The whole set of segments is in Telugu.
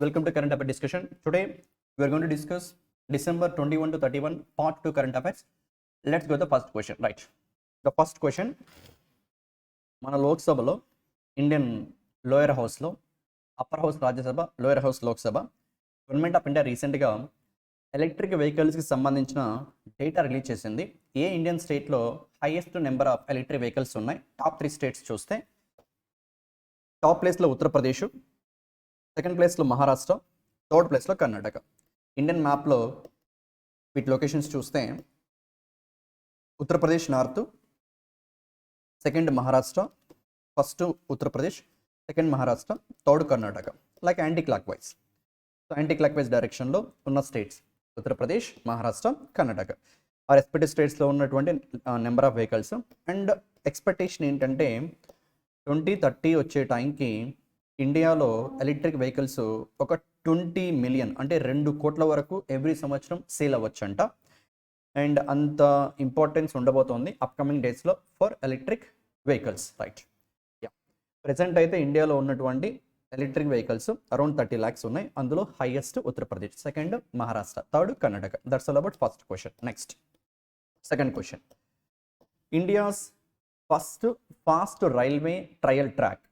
Welcome to current affair discussion. Today we are going to discuss December 21 to 31 part 2 current affairs. Let's go to the first question. Right. The first question, మన లోక్సభలో ఇండియన్ లోయర్ హౌస్లో upper house Rajya Sabha, lower house Lok Sabha, government of India రీసెంట్గా ఎలక్ట్రిక్ వెహికల్స్కి సంబంధించిన డేటా రిలీజ్ చేసింది. ఏ ఇండియన్ స్టేట్లో highest number of electric vehicles ఉన్నాయి? టాప్ 3 స్టేట్స్ చూస్తే టాప్ ప్లేస్లో ఉత్తరప్రదేశ్, సెకండ్ ప్లేస్లో మహారాష్ట్ర, థర్డ్ ప్లేస్లో కర్ణాటక. ఇండియన్ మ్యాప్లో వీటి లొకేషన్స్ చూస్తే Uttar Pradesh north, second Maharashtra, first Uttar Pradesh, second Maharashtra, third Karnataka, like anti clock wise. So anti clock wise డైరెక్షన్లో ఉన్న స్టేట్స్ ఉత్తరప్రదేశ్, మహారాష్ట్ర, కర్ణాటక. ఆ రెస్పెక్టివ్ స్టేట్స్లో ఉన్నటువంటి number of vehicles. And expectation ఏంటంటే 2030 వచ్చే టైంకి ఇండియాలో ఎలక్ట్రిక్ వెహికల్స్ ఒక 20 మిలియన్ అంటే 2 కోట్ల వరకు ఎవ్రీ సంవత్సరం సేల్ అవ్వచ్చంట. అండ్ అంత ఇంపార్టెన్స్ ఉండబోతోంది అప్కమింగ్ డేస్లో for electric vehicles. Right. Present అయితే ఇండియాలో ఉన్నటువంటి ఎలక్ట్రిక్ వెహికల్స్ అరౌండ్ 30 lakhs ఉన్నాయి. అందులో highest Uttar Pradesh, second Maharashtra, third Karnataka. That's all about first question. Next second question, India's first fast railway trial track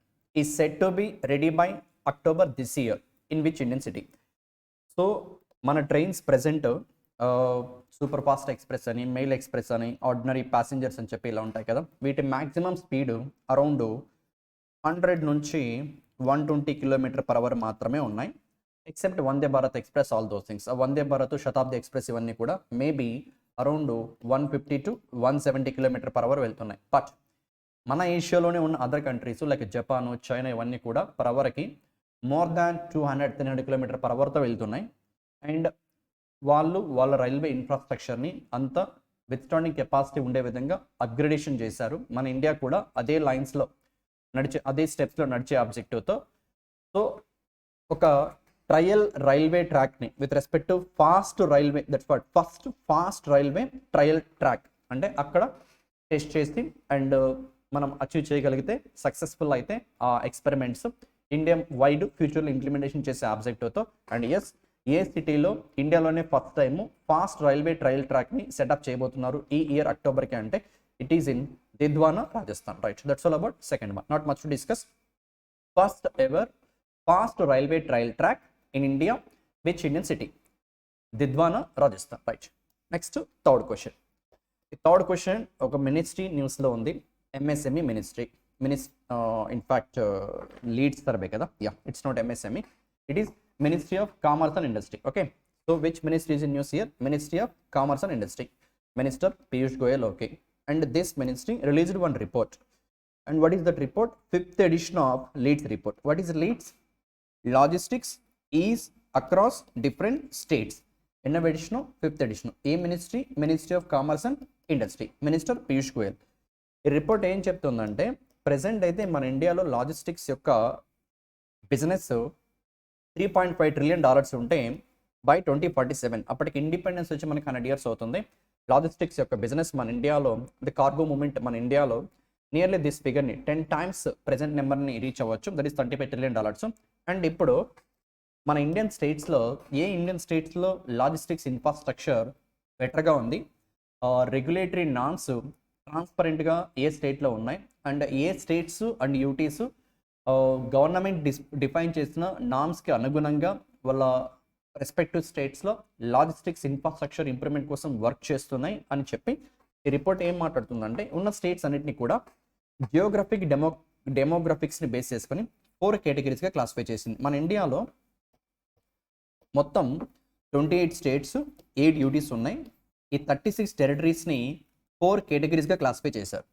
is said to be ready by October this year in which Indian city? So మన trains present super fast express అని, మెయిల్ ఎక్స్ప్రెస్ అని, ఆర్డినరీ ప్యాసింజర్స్ అని చెప్పి ఇలా ఉంటాయి కదా. వీటి మ్యాక్సిమం స్పీడ్ అరౌండ్ 100 నుంచి 120 km/h మాత్రమే ఉన్నాయి. Except Vande Bharat express, all those things. Vande Bharat, Shatabdi express ఇవన్నీ కూడా మేబీ అరౌండ్ 150 to 170 km/h వెళ్తున్నాయి. బట్ మన ఏషియాలోనే ఉన్న other countries like Japan, China ఇవన్నీ కూడా పర్ అవర్కి మోర్ దాన్ 200-300 km/hతో వెళ్తున్నాయి. అండ్ వాళ్ళ రైల్వే ఇన్ఫ్రాస్ట్రక్చర్ని అంత విత్స్టాండింగ్ కెపాసిటీ ఉండే విధంగా అప్గ్రేడేషన్ చేశారు. మన ఇండియా కూడా అదే లైన్స్లో అదే స్టెప్స్లో నడిచే ఆబ్జెక్టివ్తో సో ఒక ట్రయల్ రైల్వే ట్రాక్ని with respect to fast railway, that's what first fast railway trial track అంటే అక్కడ టెస్ట్ చేసి అండ్ మనం అచీవ్ చేయగలిగితే, సక్సెస్ఫుల్ అయితే ఆ ఎక్స్పెరిమెంట్స్ ఇండియా వైడ్ ఫ్యూచర్లో ఇంప్లిమెంటేషన్ చేసే ఆబ్జెక్టివ్తో. అండ్ ఎస్, ఏ సిటీలో ఇండియాలోనే first time fast railway trial ట్రాక్ని సెటప్ చేయబోతున్నారు ఈ ఇయర్ అక్టోబర్కి అంటే it is in Didwana, Rajasthan. Right. That's all about second one. Not much to discuss. First ever fast railway trial track in India which Indian city? Didwana, Rajasthan. Right. Next third question. ఈ థర్డ్ క్వశ్చన్ ఒక మినిస్ట్రీ న్యూస్లో ఉంది. MSME ministry. In fact lead survey కదా. It's not MSME, it is ministry of commerce and industry. Okay. So which ministry is in news year? Ministry of commerce and industry. Minister Piyush Goyal. Okay. And this ministry released one report. And what is that report? 5th edition of LEADS report. What is LEADS? Logistics ease across different states. ఎన్నవ ఎడిషన్? 5th edition. ఏ ministry? Ministry of commerce and industry. Minister Piyush Goyal. ఈ రిపోర్ట్ ఏం చెప్తుందంటే ప్రెసెంట్ అయితే మన ఇండియాలో లాజిస్టిక్స్ యొక్క బిజినెస్ $3.5 trillion ఉంటే బై 2047 అప్పటికి ఇండిపెండెన్స్ వచ్చి మనకి 100 years అవుతుంది. లాజిస్టిక్స్ యొక్క బిజినెస్ మన ఇండియాలో, ది కార్గో మూవ్మెంట్ మన ఇండియాలో నియర్లీ దిస్ ఫిగర్ని 10 times ప్రెసెంట్ నెంబర్ని రీచ్ అవ్వచ్చు. That is $35 trillion. అండ్ ఇప్పుడు మన ఇండియన్ స్టేట్స్లో లాజిస్టిక్స్ ఇన్ఫ్రాస్ట్రక్చర్ బెటర్గా ఉంది. రెగ్యులేటరీ నామ్స్ ట్రాన్స్పరెంట్గా ఏ స్టేట్లో ఉన్నాయి and A states and UTs government define చేసిన నామ్స్కి అనుగుణంగా వాళ్ళ రెస్పెక్టివ్ స్టేట్స్లో లాజిస్టిక్స్ ఇన్ఫ్రాస్ట్రక్చర్ ఇంప్రూవ్మెంట్ కోసం వర్క్ చేస్తున్నాయి అని చెప్పి ఈ రిపోర్ట్ ఏం మాట్లాడుతుందంటే ఉన్న స్టేట్స్ అన్నింటినీ కూడా జియోగ్రఫిక్ డెమోగ్రఫిక్స్ని బేస్ చేసుకొని 4 కేటగిరీస్గా క్లాసిఫై చేసింది. మన ఇండియాలో మొత్తం 28 స్టేట్స్, 8 యూటీస్ ఉన్నాయి. ఈ 36 టెరిటరీస్ని 4 కేటగిరీస్గా క్లాసిఫై చేశారు.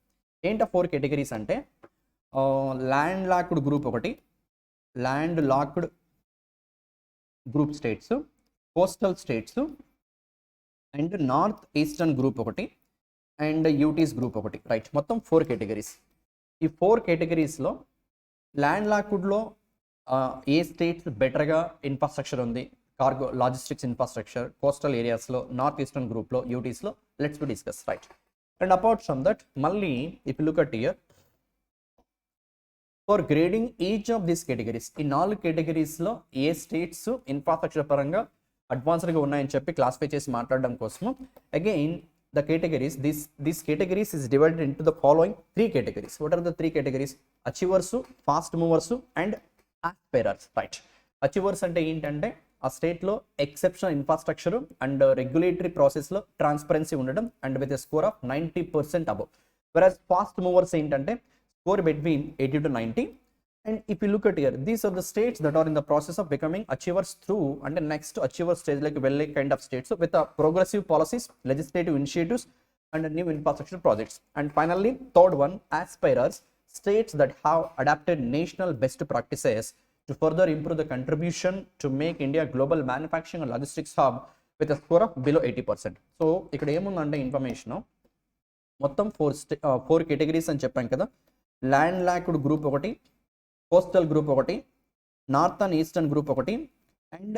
ఏంటో 4 కేటగిరీస్ అంటే ల్యాండ్ లాక్డ్ గ్రూప్ ఒకటి, land locked group states, coastal states and north eastern group ఒకటి అండ్ యూటీస్ గ్రూప్ ఒకటి. రైట్. మొత్తం 4 కేటగిరీస్. ఈ 4 కేటగిరీస్లో ల్యాండ్ లాక్డ్లో ఏ స్టేట్స్ బెటర్గా ఇన్ఫ్రాస్ట్రక్చర్ ఉంది, కార్గో లాజిస్టిక్స్ ఇన్ఫ్రాస్ట్రక్చర్, కోస్టల్ ఏరియాస్లో, నార్త్ ఈస్టర్న్ గ్రూప్లో, యూటీస్లో. Let's be discuss. Right. And apart from that, Malli, if you look at here, for grading each of these categories, ఈ 4 కేటగిరీస్లో ఏ స్టేట్స్ ఇన్ఫ్రాస్ట్రక్చర్ పరంగా అడ్వాన్స్డ్గా ఉన్నాయని చెప్పి క్లాసిఫై చేసి మాట్లాడడం కోసము again the categories, these categories is divided into the following 3 categories. What are the 3 categories? Achievers, fast movers and aspirers, right? Achievers అంటే ఏంటంటే ఆ స్టేట్లో ఎక్సెప్షనల్ ఇన్ఫ్రాస్ట్రక్చర్ అండ్ రెగ్యులేటరీ ప్రాసెస్లో ట్రాన్స్పరెన్సీ ఉండడం and with a score of 90% above. వెరాజ్ ఫాస్ట్ మూవర్స్ ఏంటంటే score between 80 to 90. And if you look at here, these are the states that are in the process of becoming achievers through and the next achiever stage like well kind of states, so with a progressive policies, legislative initiatives and a new infrastructure projects. And finally, third one, aspirers, states that have adapted national best practices to further improve the contribution to make India global manufacturing and logistics hub with a score of below 80%. So ఇక్కడ ఏముందంటే ఇన్ఫర్మేషన్ మొత్తం 4 కేటగిరీస్ అని చెప్పాం కదా. ల్యాండ్ లాక్డ్ గ్రూప్ ఒకటి, కోస్టల్ గ్రూప్ ఒకటి, నార్త్ అండ్ ఈస్టర్న్ గ్రూప్ ఒకటి అండ్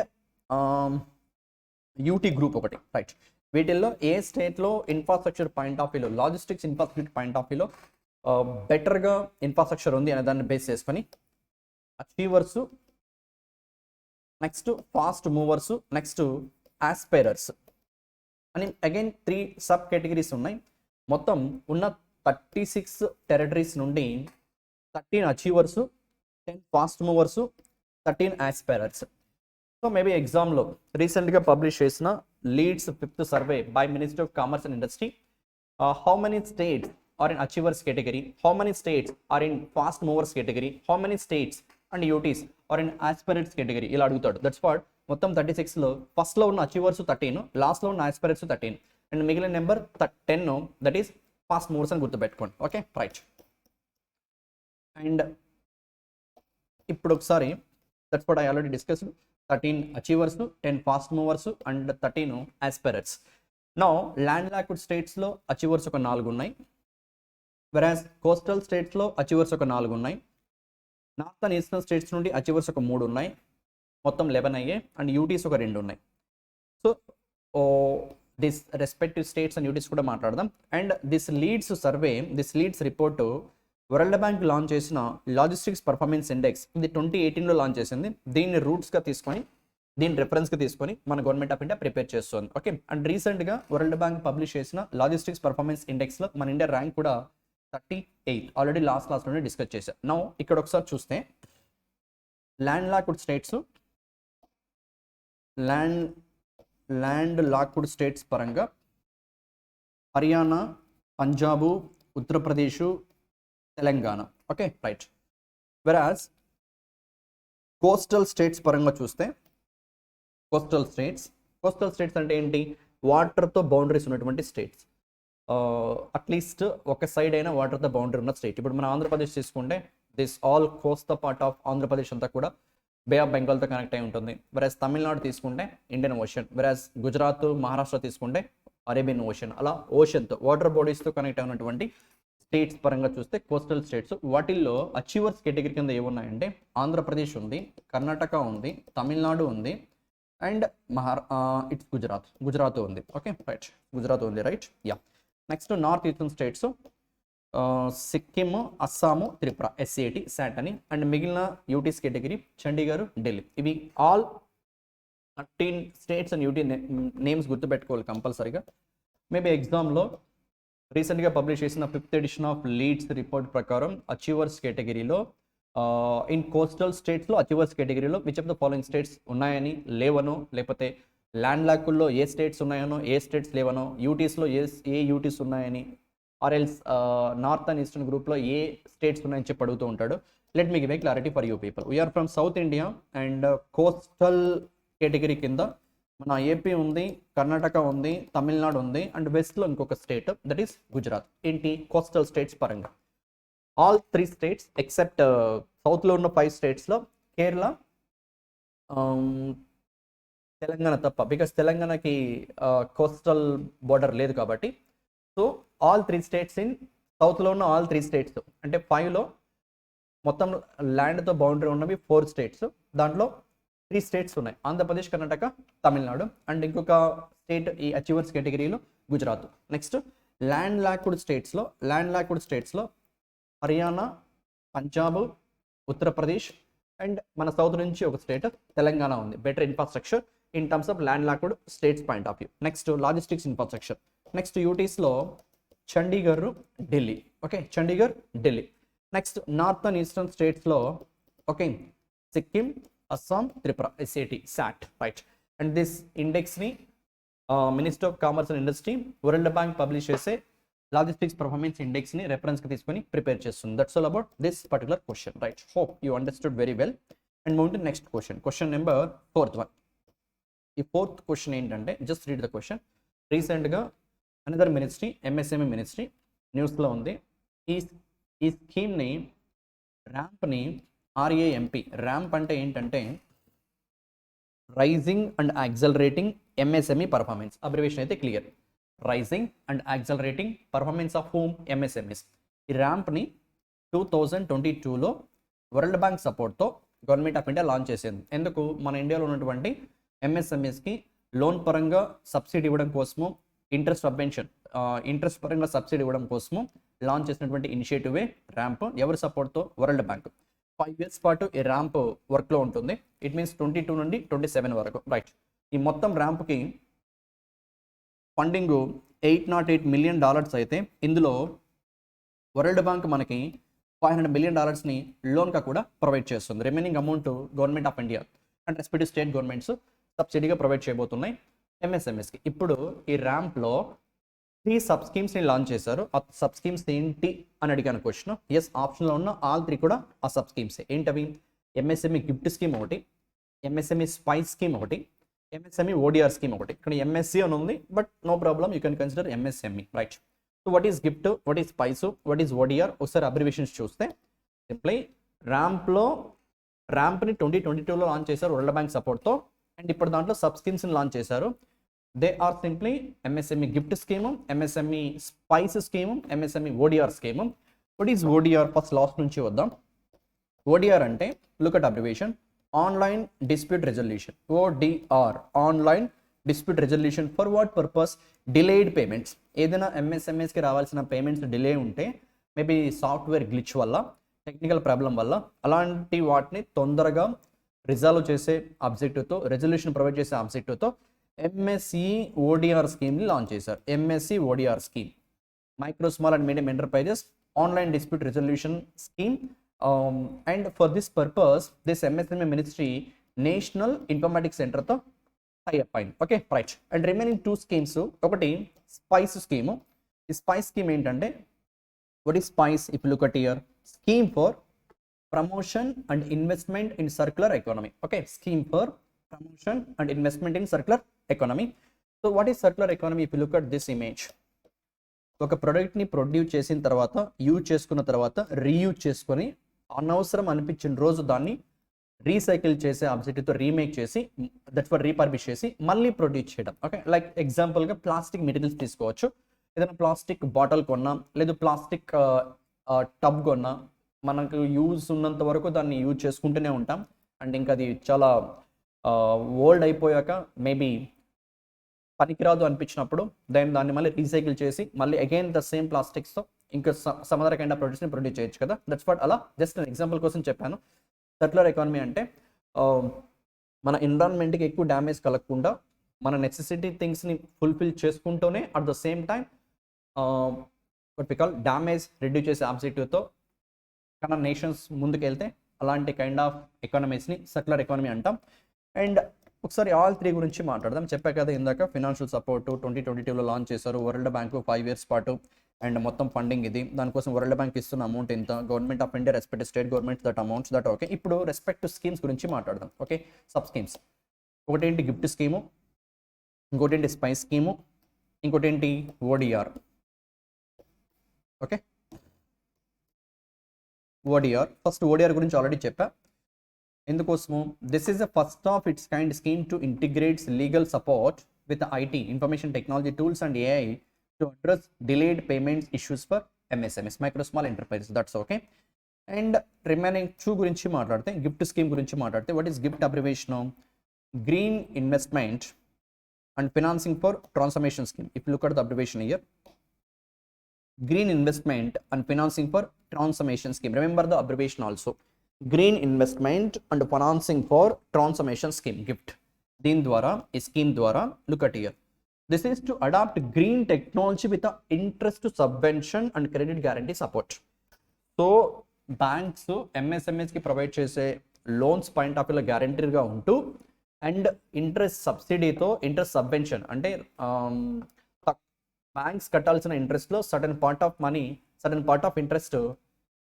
యూటీ గ్రూప్ ఒకటి, రైట్. వీటిల్లో ఏ స్టేట్లో ఇన్ఫ్రాస్ట్రక్చర్ పాయింట్ ఆఫ్ వ్యూలో, లాజిస్టిక్స్ ఇన్ఫ్రాస్ట్రక్చర్ పాయింట్ ఆఫ్ వ్యూలో బెటర్గా ఇన్ఫ్రాస్ట్రక్చర్ ఉంది అనే దాన్ని బేస్ చేసుకొని achievers, next fast movers, next aspirers అని అగైన్ 3 సబ్ కేటగిరీస్ ఉన్నాయి. మొత్తం ఉన్న 36 టెరిటరీస్ నుండి 13 achievers, 10 fast movers, 13 aspirers. So maybe ఎగ్జామ్లో రీసెంట్గా పబ్లిష్ చేసిన LEADS 5th survey by ministry of commerce and industry, how many states are in achievers category, how many states are in fast movers category, how many states and UTs are in aspirers category ఇలా అడుగుతాడు. దట్స్ వాట్ మొత్తం 36లో ఫస్ట్లో ఉన్న అచీవర్స్ 13, లాస్ట్లో ఉన్న ఆస్పైరర్స్ 13 అండ్ మిగిలిన number 10 that is fast movers అని గుర్తుపెట్టుకోండి. Okay, right. అండ్ ఇప్పుడు ఒకసారి that's what I already discussed, 13 achievers, 10 fast movers and 13 aspirers. Now land locked స్టేట్స్లో అచీవర్స్ ఒక 4 ఉన్నాయి, వెరాజ్ కోస్టల్ స్టేట్స్లో అచీవర్స్ ఒక 4 ఉన్నాయి, నార్త్ అండ్ ఈస్టర్న్ స్టేట్స్ నుండి అచీవర్స్ ఒక 3 ఉన్నాయి, మొత్తం 11 అయ్యాయి అండ్ యూటీస్ ఒక 2 ఉన్నాయి. So this respective states and UTs కూడా మాట్లాడదాం. And this leads survey, this leads report world bank launch చేసిన లాజిస్టిక్స్ పర్ఫార్మెన్స్ ఇండెక్స్, ఇది 2018లో లాంచ్ చేసింది. దీన్ని రూట్స్గా తీసుకొని, దీన్ని రెఫరెన్స్గా తీసుకొని మన గవర్నమెంట్ ఆఫ్ ఇండియా ప్రిపేర్ చేస్తుంది. ఓకే, అండ్ రీసెంట్గా వరల్డ్ బ్యాంక్ పబ్లిష్ చేసిన లాజిస్టిక్స్ పర్ఫార్మెన్స్ ఇండెక్స్లో మన ఇండియా ర్యాంక్ కూడా 38, ఆల్రెడీ లాస్ట్ క్లాస్లోనే డిస్కస్ చేశాను. నౌ ఇక్కడ ఒకసారి చూస్తే land locked states, land locked states పరంగా Haryana, Punjab, Uttar Pradesh, Telangana. Okay, right. Whereas coastal states పరంగా చూస్తే, కోస్టల్ స్టేట్స్ అంటే ఏంటి? వాటర్తో బౌండరీస్ ఉన్నటువంటి స్టేట్స్, అట్లీస్ట్ ఒక సైడ్ అయినా వాటర్తో బౌండరీ ఉన్న స్టేట్. ఇప్పుడు మన ఆంధ్రప్రదేశ్ తీసుకుంటే this all Kosta part of Andhra Pradesh అంతా కూడా బే ఆఫ్ బెంగాల్తో కనెక్ట్ అయి ఉంటుంది. వెరాజ్ తమిళనాడు తీసుకుంటే ఇండియన్ ఓషన్, వెరాజ్ గుజరాత్, మహారాష్ట్ర తీసుకుంటే అరేబియన్ ఓషన్, అలా ఓషన్తో వాటర్ బాడీస్తో కనెక్ట్ అయినటువంటి స్టేట్స్ పరంగా చూస్తే కోస్టల్ స్టేట్స్. వాటిల్లో అచీవర్స్ కేటగిరీ కింద ఏమున్నాయంటే ఆంధ్రప్రదేశ్ ఉంది, కర్ణాటక ఉంది, తమిళనాడు ఉంది అండ్ ఇట్స్ గుజరాత్ ఉంది. ఓకే, రైట్, గుజరాత్ ఉంది, right. Ya, next north eastern states Sikkim, Assam, Tripura, SCAT, SAT అని. అండ్ మిగిలిన యూటీస్ కేటగిరీ చండీగఢ్, ఢిల్లీ. ఇవి all 13 states and UT names గుర్తుపెట్టుకోవాలి కంపల్సరీగా. మేబీ ఎగ్జామ్లో రీసెంట్గా పబ్లిష్ చేసిన 5th edition of LEADS report ప్రకారం అచీవర్స్ కేటగిరీలో ఇన్ కోస్టల్ స్టేట్స్లో అచీవర్స్ కేటగిరీలో which of the following states ఉన్నాయని, లేవనో, లేకపోతే ల్యాండ్ లాక్ల్లో ఏ స్టేట్స్ ఉన్నాయనో, ఏ స్టేట్స్ లేవనో, యూటీస్లో ఏ యూటీస్ ఉన్నాయని, or else north and eastern గ్రూప్లో ఏ స్టేట్స్ ఉన్నాయని చెప్పి అడుగుతూ ఉంటాడు. Let me give a clarity for you people. We're from south India and coastal category కింద మన ఏపీ ఉంది, కర్ణాటక ఉంది, తమిళనాడు ఉంది అండ్ వెస్ట్లో ఇంకొక స్టేట్ దట్ ఈస్ గుజరాత్. ఏంటి? కోస్టల్ స్టేట్స్ పరంగా ఆల్ 3 స్టేట్స్ ఎక్సెప్ట్ సౌత్లో ఉన్న 5 స్టేట్స్లో కేరళ, తెలంగాణ తప్ప, బికాస్ తెలంగాణకి కోస్టల్ బోర్డర్ లేదు కాబట్టి. సో ఆల్ 3 స్టేట్స్ ఇన్ సౌత్లో ఉన్న ఆల్ 3 స్టేట్స్ అంటే 5లో మొత్తం ల్యాండ్తో బౌండరీ ఉన్నవి 4 స్టేట్స్, దాంట్లో 3 స్టేట్స్ ఉన్నాయి, ఆంధ్రప్రదేశ్, కర్ణాటక, తమిళనాడు అండ్ ఇంకొక స్టేట్ ఈ అచీవర్స్ కేటగిరీలో గుజరాత్. నెక్స్ట్ ల్యాండ్ లాక్డ్ స్టేట్స్లో హర్యానా, పంజాబ్, ఉత్తరప్రదేశ్ అండ్ మన సౌత్ నుంచి ఒక స్టేట్ తెలంగాణ ఉంది. Better infrastructure in terms of land locked states point of view. Next logistics infrastructure. Next యూటీస్లో Chandigarh, Delhi. Okay, Chandigarh, Delhi. Next north and eastern స్టేట్స్లో okay Sikkim, Assam, Tripura, SAT, SAT, right. And this ఇండెక్స్ని minister of commerce and industry world bank publish చేసే లాజిస్టిక్స్ పర్ఫార్మెన్స్ ఇండెక్స్ని రెఫరెన్స్కి తీసుకొని ప్రిపేర్ చేస్తుంది. That's all about this particular question, right. Hope you understood very well. And move to next question, question number 4th one. ఈ 4th క్వశ్చన్ ఏంటంటే, జస్ట్ రీడ్ ద క్వశ్చన్. రీసెంట్గా అనదర్ మినిస్ట్రీ, MSME మినిస్ట్రీ న్యూస్లో ఉంది. ఈ స్కీమ్ని ర్యాంప్ని RAMP, ర్యాంప్ అంటే ఏంటంటే raising and accelerating MSME performance. Abbreviation అయితే clear. Raising and accelerating performance of home MSMEs. ఈ ర్యాంప్ని 2022లో వరల్డ్ బ్యాంక్ సపోర్ట్తో గవర్నమెంట్ ఆఫ్ ఇండియా లాంచ్ చేసింది. ఎందుకు? మన ఇండియాలో ఉన్నటువంటి MSMEస్కి లోన్ పరంగా సబ్సిడీ ఇవ్వడం కోసము, ఇంట్రెస్ట్ పరంగా సబ్సిడీ ఇవ్వడం కోసము లాంచ్ చేసినటువంటి ఇనిషియేటివే ర్యాంప్. ఎవరి సపోర్ట్తో? World bank. 5 years పాటు ఈ ర్యాంప్ వర్క్లో ఉంటుంది. ఇట్ మీన్స్ 22 నుండి 27 వరకు, రైట్. ఈ మొత్తం ర్యాంప్కి ఫండింగ్ $808 million అయితే ఇందులో వరల్డ్ బ్యాంక్ మనకి $500 million లోన్గా కూడా ప్రొవైడ్ చేస్తుంది. Remaining amount government of India and respective state governments సబ్సిడీగా ప్రొవైడ్ చేయబోతున్నాయి MSMEస్కి. ఇప్పుడు ఈ ర్యాంప్లో 3 సబ్ స్కీమ్స్ని లాంచ్ చేశారు. ఆ సబ్ స్కీమ్స్ ఏంటి అని అడిగాను క్వశ్చన్. ఎస్, ఆప్షన్లో ఉన్న ఆల్ 3 కూడా ఆ సబ్ స్కీమ్స్ ఏంటవి? MSME గిఫ్ట్ స్కీమ్ ఒకటి, MSME స్పైస్ స్కీమ్ ఒకటి, MSME ODR స్కీమ్ ఒకటి. ఇక్కడ MSC అని ఉంది, but no problem, you can consider MSME, right. So what is gift, what is spice, what is ODR? ఒకసారి అబ్రివేషన్స్ చూస్తే సింప్లీ ర్యాంప్ని 2022లో లాంచ్ చేశారు వరల్డ్ బ్యాంక్ సపోర్ట్తో. అండ్ ఇప్పుడు దాంట్లో సబ్ స్కీమ్స్ని లాంచ్ చేశారు. They are simply MSME gift scheme, MSME spice scheme, MSME ODR scheme. What is ODR? First last నుంచి వద్దాం. ODR అంటే look at abbreviation, online dispute resolution. ODR, online dispute resolution. For what purpose? Delayed payments. ఏదైనా MSMEస్కి రావాల్సిన పేమెంట్స్ డిలే ఉంటే, మేబీ సాఫ్ట్వేర్ గ్లిచ్ వల్ల, టెక్నికల్ ప్రాబ్లం వల్ల, అలాంటి వాటిని తొందరగా రిజాల్వ్ చేసే ఆబ్జెక్టివ్తో, రెజల్యూషన్ ప్రొవైడ్ చేసే ఆబ్జెక్టివ్తో MSE ODR స్కీమ్ని లాంచ్ చేశారు. MSE ODR scheme, micro small and medium enterprises online dispute resolution scheme. And for this purpose this MSME ministry national informatics సెంటర్తో టైఅప్ అయింది. Okay, right. And remaining 2 schemes, ఒకటి స్పైస్ స్కీము. ఈ స్పైస్ స్కీమ్ ఏంటంటే, what is SPICE? If look at here, scheme for promotion and investment in circular economy. Okay, scheme for promotion and investment in circular economy. So what is circular economy? If you look at this image, ఒక ప్రోడక్ట్ని ప్రొడ్యూస్ చేసిన తర్వాత, యూజ్ చేసుకున్న తర్వాత రీయూజ్ చేసుకొని, అనవసరం అనిపించిన రోజు దాన్ని రీసైకిల్ చేసే ఆబ్జెక్టివ్తో రీమేక్ చేసి, దట్స్ ఫర్ రీపర్బిష్ చేసి మళ్ళీ ప్రొడ్యూస్ చేయడం. ఓకే, లైక్ ఎగ్జాంపుల్గా ప్లాస్టిక్ మెటీరియల్స్ తీసుకోవచ్చు. ఏదైనా ప్లాస్టిక్ బాటిల్ కొన్నా, లేదు ప్లాస్టిక్ టబ్ కొన్నా, మనకు యూజ్ ఉన్నంత వరకు దాన్ని యూజ్ చేసుకుంటూనే ఉంటాం. అండ్ ఇంకా అది చాలా ఓల్డ్ అయిపోయాక మేబీ పనికిరాదు అనిపించినప్పుడు దాన్ని మళ్ళీ రీసైకిల్ చేసి మళ్ళీ అగైన్ ద సేమ్ ప్లాస్టిక్స్తో ఇంకా సమ్ అదర్ కైండ్ ఆఫ్ ప్రొడక్ట్స్ని ప్రొడ్యూస్ చేయొచ్చు కదా. దట్స్ వాట్, అలా జస్ట్ ఎగ్జాంపుల్ కోసం చెప్పాను. సర్క్యులర్ ఎకానమీ అంటే మన ఎన్విరాన్మెంట్కి ఎక్కువ డ్యామేజ్ కలగకుండా, మన నెసెసిటీ థింగ్స్ని ఫుల్ఫిల్ చేసుకుంటూనే at the same time what we call damage reduce చేసే ఆబ్జెక్టివ్తో మన నేషన్స్ ముందుకు వెళ్తే అలాంటి కైండ్ ఆఫ్ ఎకానమీస్ని సర్క్యులర్ ఎకానమీ అంటాం. అండ్ ఒకసారి ఆల్ 3 గురించి మాట్లాడదాం. చెప్పా కదా ఇందాక, ఫినాన్షియల్ సపోర్ట్ 2022లో లాంచ్ చేశారు వరల్డ్ బ్యాంకు 5 years పాటు. అండ్ మొత్తం ఫండింగ్ ఇది. దానికోసం వరల్డ్ బ్యాంక్ ఇస్తున్న అమౌంట్ ఎంత, government of India respect state government that amounts that. Okay, ఇప్పుడు రెస్పెక్ట్ స్కీమ్స్ గురించి మాట్లాడదాం. Okay, sub schemes. ఒకటేంటి గిఫ్ట్ స్కీము, ఇంకోటేంటి స్పైస్ స్కీము, ఇంకోటేంటి ODR. ఓకే, ODR. ఫస్ట్ ODR గురించి ఆల్రెడీ చెప్పా. ఎందుకోసము? This is the first of its kind scheme to integrates legal support with IT, information technology tools and AI to address delayed payments issues for MSMEs, micro small enterprises. That's okay. And remaining 2 గురించి మాట్లాడితే, గిఫ్ట్ స్కీమ్ గురించి మాట్లాడితే, what is GIFT abbreviation? Green investment and financing for transformation scheme. If look at the abbreviation here, green investment and financing for transformation scheme. Remember the abbreviation also. Green investment and financing for transformation scheme GIFT. దీని ద్వారా, ఈ స్కీమ్ ద్వారా, look at here, this is to adapt green technology with interest subvention and credit guarantee support. So banks ఎంఎస్ఎంఎస్కి ప్రొవైడ్ చేసే లోన్స్ పాయింట్ ఆఫ్ వ్యూలో గ్యారంటీగా ఉంటూ అండ్ ఇంట్రెస్ట్ సబ్సిడీతో ఇంట్రెస్ట్ సబ్వెన్షన్ అంటే బ్యాంక్స్ కట్టాల్సిన ఇంట్రెస్ట్లో certain part of money, certain part of interest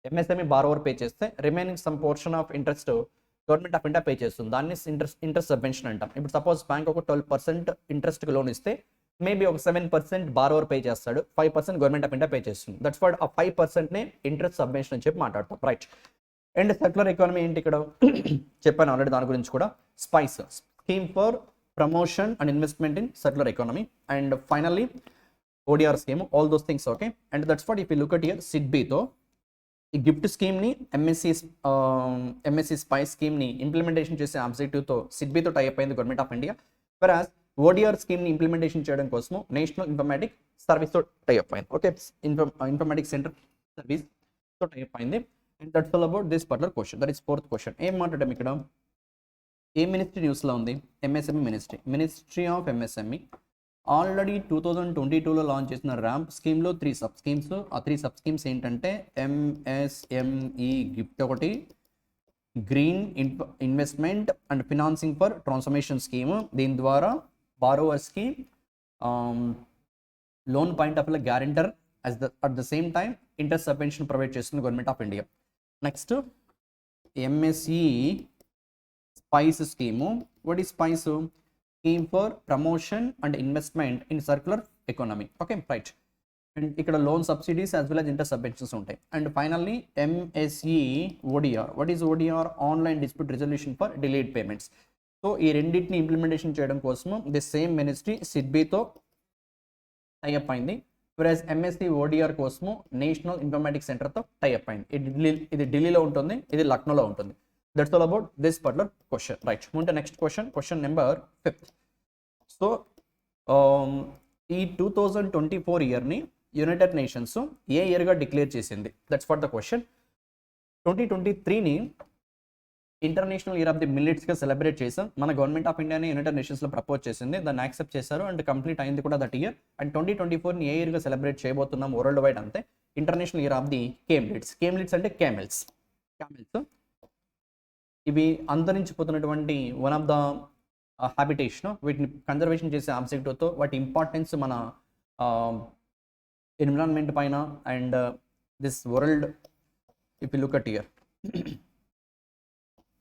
MSME borrower pay చేస్తే remaining some portion of interest government of India pay చేస్తుంది. దాన్ని ఇంట్రెస్ట్ సబ్వెన్షన్ అంటాం. ఇప్పుడు సపోజ్ బ్యాంక్ ఒక 12% ఇంట్రెస్ట్కి లోన్ ఇస్తే మేబీ ఒక 7% బారోవర్ పే చేస్తాడు, 5% గవర్నమెంట్ ఆఫ్ ఇండియా పే చేస్తుంది. దట్స్ వాట్ ఆ 5%నే ఇంట్రెస్ట్ సబ్వెన్షన్ అని చెప్పి మాట్లాడతాం, రైట్. అండ్ సర్క్యులర్ ఎకానమీ ఏంటి ఇక్కడ చెప్పాను ఆల్రెడీ, దాని గురించి కూడా. SPICE, scheme for promotion and investment in circular economy. And finally ODR scheme, all those things, okay. And that's what if you look at here, సిడ్బీతో ఈ గిఫ్ట్ స్కీమ్ని ఎంఎస్సి స్పైస్ స్కీమ్ని ఇంప్లిమెంటేషన్ చేసే ఆబ్జెక్టివ్తో సిడ్బీతో టైప్ అయింది government of India. Whereas ODR స్కీమ్ని ఇంప్లిమెంటేషన్ చేయడం కోసం నేషనల్ ఇన్ఫర్మేటిక్ సర్వీస్తో టైప్ అయింది, ఓకే. ఇన్ఫర్మేటిక్ సెంటర్ సర్వీస్తో టైప్ అయింది. And that's all about this particular question. That is fourth question. ఏం మాట్లాడడం ఇక్కడ, ఏ మినిస్ట్రీ న్యూస్లో ఉంది? MSME ministry of MSME already 2022లో లాంచ్ చేసిన ర్యాంప్ స్కీమ్లో 3 సబ్ స్కీమ్స్. ఆ 3 సబ్ స్కీమ్స్ ఏంటంటే ఎంఎస్ఎంఈ గిఫ్ట్ ఒకటి, green investment and financing for transformation scheme. దీని ద్వారా బారోవర్స్కి loan point of guarantor at the same time interest subvention provide చేస్తుంది government of India. Next MSE SPICE scheme. What is SPICE? Scheme for promotion and investment in circular economy, okay, right. And ఇక్కడ loan subsidies as well as interest subventions ఉంటాయి. And finally MSE ODR. What is ODR? Online dispute resolution for delayed payments. So ఈ రెండింటిని ఇంప్లిమెంటేషన్ చేయడం కోసం ది సేమ్ మినిస్ట్రీ సిడ్బీతో టైఅప్ అయింది. వెరాజ్ ఎంఎస్సి ఓడిఆర్ కోసము నేషనల్ ఇన్ఫర్మేటిక్ సెంటర్తో టైఅప్ అయింది. ఇది ఢిల్లీలో ఉంటుంది, ఇది లక్నోలో ఉంటుంది. That's all about this particular question, right? Move to next question, question number 5th. So ఈ 2024 ఇయర్ని యునైటెడ్ నేషన్స్ ఏ ఇయర్గా డిక్లేర్ చేసింది? That's what the question. 2023ని ఇంటర్నేషనల్ ఇయర్ ఆఫ్ ది మిల్లెట్స్గా సెలబ్రేట్ చేసాం. మన గవర్నమెంట్ ఆఫ్ ఇండియాని యునైటెడ్ నేషన్స్లో ప్రపోజ్ చేసింది, దాన్ని యాక్సెప్ట్ చేశారు అండ్ కంప్లీట్ అయింది కూడా దట్ ఇయర్. అండ్ 2024ని ఏ ఇయర్గా సెలబ్రేట్ చేయబోతున్నాం వరల్డ్ వైడ్ అంతే? International year of the camelids. Camelids అంటే క్యామెల్స్. ఇవి అంతరించిపోతున్నటువంటి వన్ ఆఫ్ ద హ్యాబిటేషన్. వీటిని కన్జర్వేషన్ చేసే ఆబ్జెక్టివ్తో వాటి ఇంపార్టెన్స్ మన ఎన్విరాన్మెంట్ పైన and this world, if you look at here,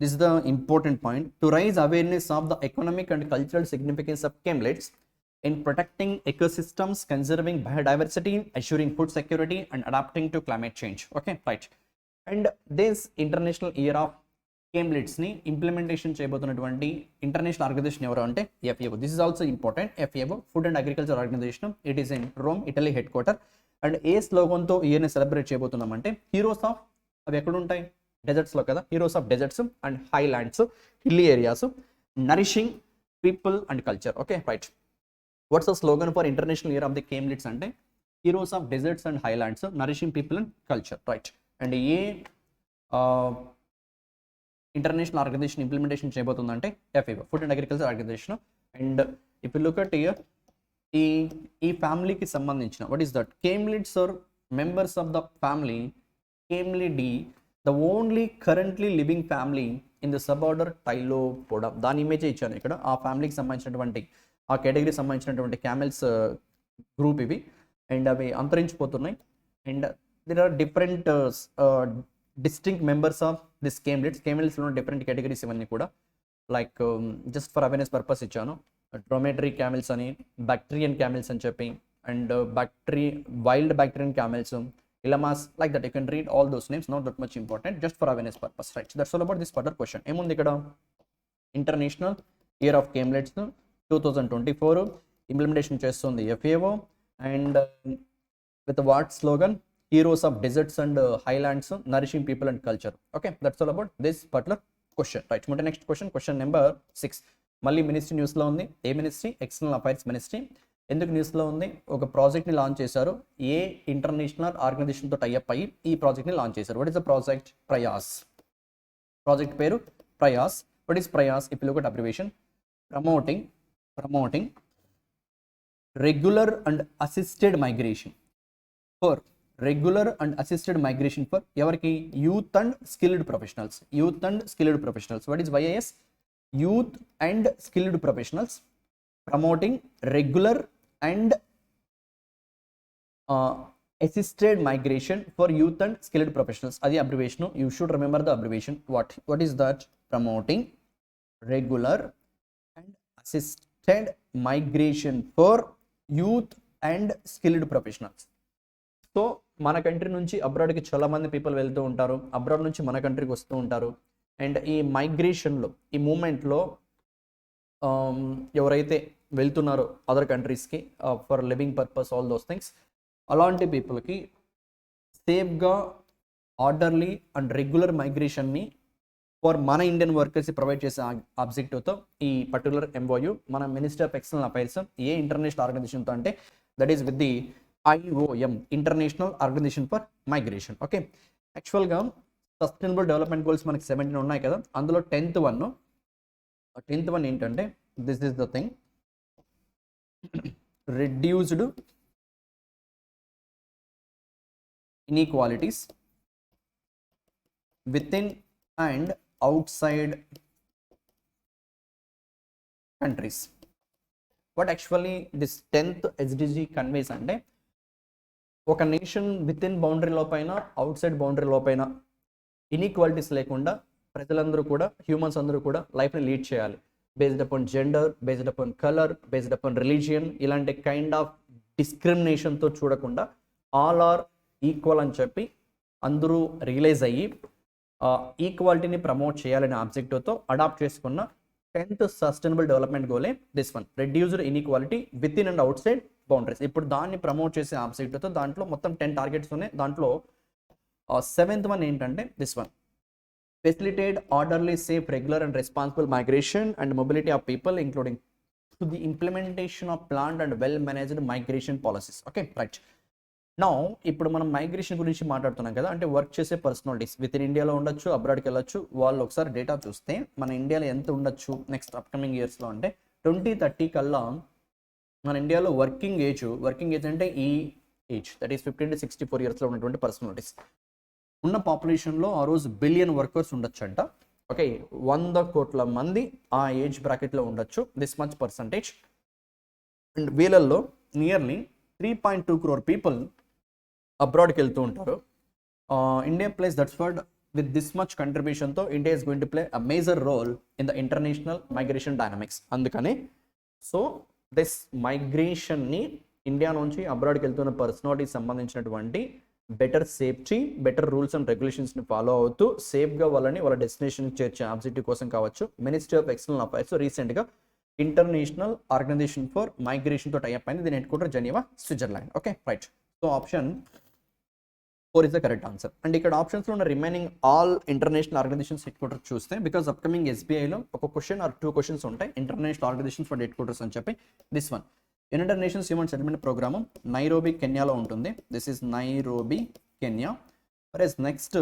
this is the important point. To raise awareness of the economic and cultural significance of camelids in protecting ecosystems, conserving biodiversity, assuring food security and adapting to climate change, okay, right. And this international year of కేమ్లిట్స్ని ఇంప్లిమెంటేషన్ చేయబోతున్నటువంటి ఇంటర్నేషనల్ ఆర్గనైజేషన్ ఎవరు అంటే FAO. This is also important. FAO, food and agriculture organisation. It is in Rome, Italy headquarter. And ఏ స్లోగన్తో ఇయర్ని సెలబ్రేట్ చేయబోతున్నామంటే హీరోస్ ఆఫ్, అవి ఎక్కడ ఉంటాయి? డెజర్ట్స్లో కదా. Heroes of deserts and highlands, hilly areas, nourishing people and culture, okay, right. What's the slogan for international year of the camelids అంటే heroes of deserts and highlands, nourishing people and culture, right. And ఏ ఇంటర్నేషనల్ ఆర్గనైజేషన్ ఇంప్లిమెంటేషన్ చేయబోతుందంటే FAO, food and agriculture organisation. And if you look at here, ఈ ఫ్యామిలీకి సంబంధించిన what is that? Camelids are members of the family Camelidae, the only currently living family in the suborder Tylopoda. దాని ఇమేజ్ ఇచ్చాను ఇక్కడ. ఆ ఫ్యామిలీకి సంబంధించినటువంటి, ఆ కేటగిరీకి సంబంధించినటువంటి క్యామెల్స్ గ్రూప్ ఇవి. అండ్ అవి అంతరించిపోతున్నాయి. And there are different distinct members of this camellids. Camellids లో different categories ఇవన్నీ కూడా. Like just for awareness purpose ఇచ్చాను. డ్రోమేటరీ క్యామెల్స్ అని, బ్యాక్టీరియన్ క్యామెల్స్ అని చెప్పి, and wild Bactrian camels, llamas, like that you can read all those names, not that much important, just for awareness purpose, right. That's all about this particular question. ఏముంది ఇక్కడ? International year of camelids 2024 implementation చేస్తుంది FAO. And with what slogan? Heroes of deserts and highlands, nourishing people and culture, okay. That's all about this particular question, right. ముందు నెక్స్ట్ క్వశ్చన్, క్వశ్చన్ నెంబర్ 6. మళ్ళీ మినిస్ట్రీ న్యూస్లో ఉంది. ఏ మినిస్ట్రీ? External affairs ministry. ఎందుకు న్యూస్లో ఉంది? ఒక ప్రాజెక్ట్ని లాంచ్ చేశారు. ఏ ఇంటర్నేషనల్ ఆర్గనైజేషన్తో టైఅప్ అయ్యి ఈ ప్రాజెక్ట్ని లాంచ్ చేశారు? What is the project? Prayas. Project పేరు Prayas. What is Prayas? If you look at abbreviation, promoting regular and assisted migration for ఎవరికి? Youth and skilled professionals. What is YIS? Youth and skilled professionals promoting regular and assisted migration for youth and skilled professionals. Adi abbreviation. You should remember the abbreviation. What is that? Promoting regular and assisted migration for youth and skilled professionals. So మన కంట్రీ నుంచి అబ్రాడ్కి చాలా మంది పీపుల్ వెళ్తూ ఉంటారు, అబ్రాడ్ నుంచి మన కంట్రీకి వస్తూ ఉంటారు. అండ్ ఈ మైగ్రేషన్లో, ఈ మూమెంట్లో ఎవరైతే వెళ్తున్నారో అదర్ కంట్రీస్కి for living purpose, all those things, అలాంటి పీపుల్కి సేఫ్గా, ఆర్డర్లీ అండ్ రెగ్యులర్ మైగ్రేషన్ని ఫర్ మన ఇండియన్ వర్కర్స్ ప్రొవైడ్ చేసే ఆబ్జెక్టివ్తో ఈ పర్టికులర్ ఎంఓయూ మన మినిస్టర్ ఆఫ్ ఎక్స్టర్నల్ అఫైర్స్ ఏ ఇంటర్నేషనల్ ఆర్గనైజేషన్తో అంటే that is with the IOM, international organisation for migration. Okay, యాక్చువల్గా సస్టైనబుల్ డెవలప్మెంట్ గోల్స్ మనకి 17 ఉన్నాయి కదా, అందులో 10th వన్ ఏంటంటే this is the thing, reduced inequalities within and outside countries. What actually this 10th SDG conveys అంటే ఒక నేషన్ విత్ ఇన్ బౌండరీ లోపైన, అవుట్ సైడ్ బౌండరీ లోపైన ఇన్ఈక్వాలిటీస్ లేకుండా ప్రజలందరూ కూడా, హ్యూమన్స్ అందరూ కూడా లైఫ్ని లీడ్ చేయాలి. Based upon gender, based upon colour, based upon religion, ఇలాంటి కైండ్ ఆఫ్ డిస్క్రిమినేషన్తో చూడకుండా ఆల్ ఆర్ ఈక్వల్ అని చెప్పి అందరూ రియలైజ్ అయ్యి ఈక్వాలిటీని ప్రమోట్ చేయాలనే ఆబ్జెక్టివ్తో అడాప్ట్ చేసుకున్న 10th సస్టైనబుల్ డెవలప్మెంట్ గోలే this one, reduced inequality with in and outside boundaries. ఇప్పుడు దాన్ని ప్రమోట్ చేసే ఆబ్జెక్టివ్తో దాంట్లో మొత్తం 10 టార్గెట్స్ ఉన్నాయి. దాంట్లో 7th వన్ ఏంటంటే this one, facilitate orderly, safe, regular and responsible migration and mobility of people including to the implementation of planned and well managed migration policies. Okay, right. Now ఇప్పుడు మనం మైగ్రేషన్ గురించి మాట్లాడుతున్నాం కదా, అంటే వర్క్ చేసే పర్సనాలిటీస్ విత్ ఇన్ ఇండియాలో ఉండొచ్చు, అబ్రాడ్కి వెళ్ళొచ్చు. వాళ్ళు ఒకసారి డేటా చూస్తే మన ఇండియాలో ఎంత ఉండొచ్చు నెక్స్ట్ అప్కమింగ్ ఇయర్స్లో అంటే 2030 కల్లా మన ఇండియాలో వర్కింగ్ ఏజ్ అంటే ఈ ఏజ్, దట్ ఈస్ 15 to 64 ఇయర్స్లో ఉన్నటువంటి పర్సనాలిటీస్ ఉన్న పాపులేషన్లో ఆ రోజు బిలియన్ వర్కర్స్ ఉండొచ్చు అంట. ఓకే, 100 కోట్ల మంది ఆ ఏజ్ బ్రాకెట్లో ఉండొచ్చు, దిస్ మచ్ పర్సంటేజ్. అండ్ వీళ్ళల్లో నియర్లీ 3.2 crore పీపుల్ అబ్రాడ్కి వెళ్తూ ఉంటారు. India place that's what with this much కంట్రిబ్యూషన్తో India is going to play a major role in the international migration dynamics. అందుకని సో దిస్ మైగ్రేషన్ని ఇండియా నుంచి అబ్రాడ్కి వెళ్తున్న పర్సనాలిటీకి సంబంధించినటువంటి better safety, better rules and రెగ్యులేషన్స్ని ఫాలో అవుతూ సేఫ్గా వాళ్ళని వాళ్ళ డెస్టినేషన్కి చేర్చే ఆబ్జెక్టివ్ కోసం కావచ్చు, మినిస్ట్రీ ఆఫ్ ఎక్స్టర్నల్ అఫైర్స్ రీసెంట్గా ఇంటర్నేషనల్ ఆర్గనైజేషన్ ఫర్ మైగ్రేషన్తో టైఅప్ అయింది. దీని head quarter Geneva, Switzerland. Okay, right. So option 4 is the correct answer. And ఇక్కడ ఆప్షన్స్లో ఉన్న remaining all international organisations head quarters చూస్తే, బికాస్ అప్కమింగ్ SBIలో ఒక క్వశ్చన్ ఆర్ 2 క్వశ్చన్స్ ఉంటాయి international organisations for head quarters అని చెప్పి. This one, United Nations Human Settlement Programme Nairobi, కెన్యాలో ఉంటుంది. This is Nairobi, Kenya. Whereas next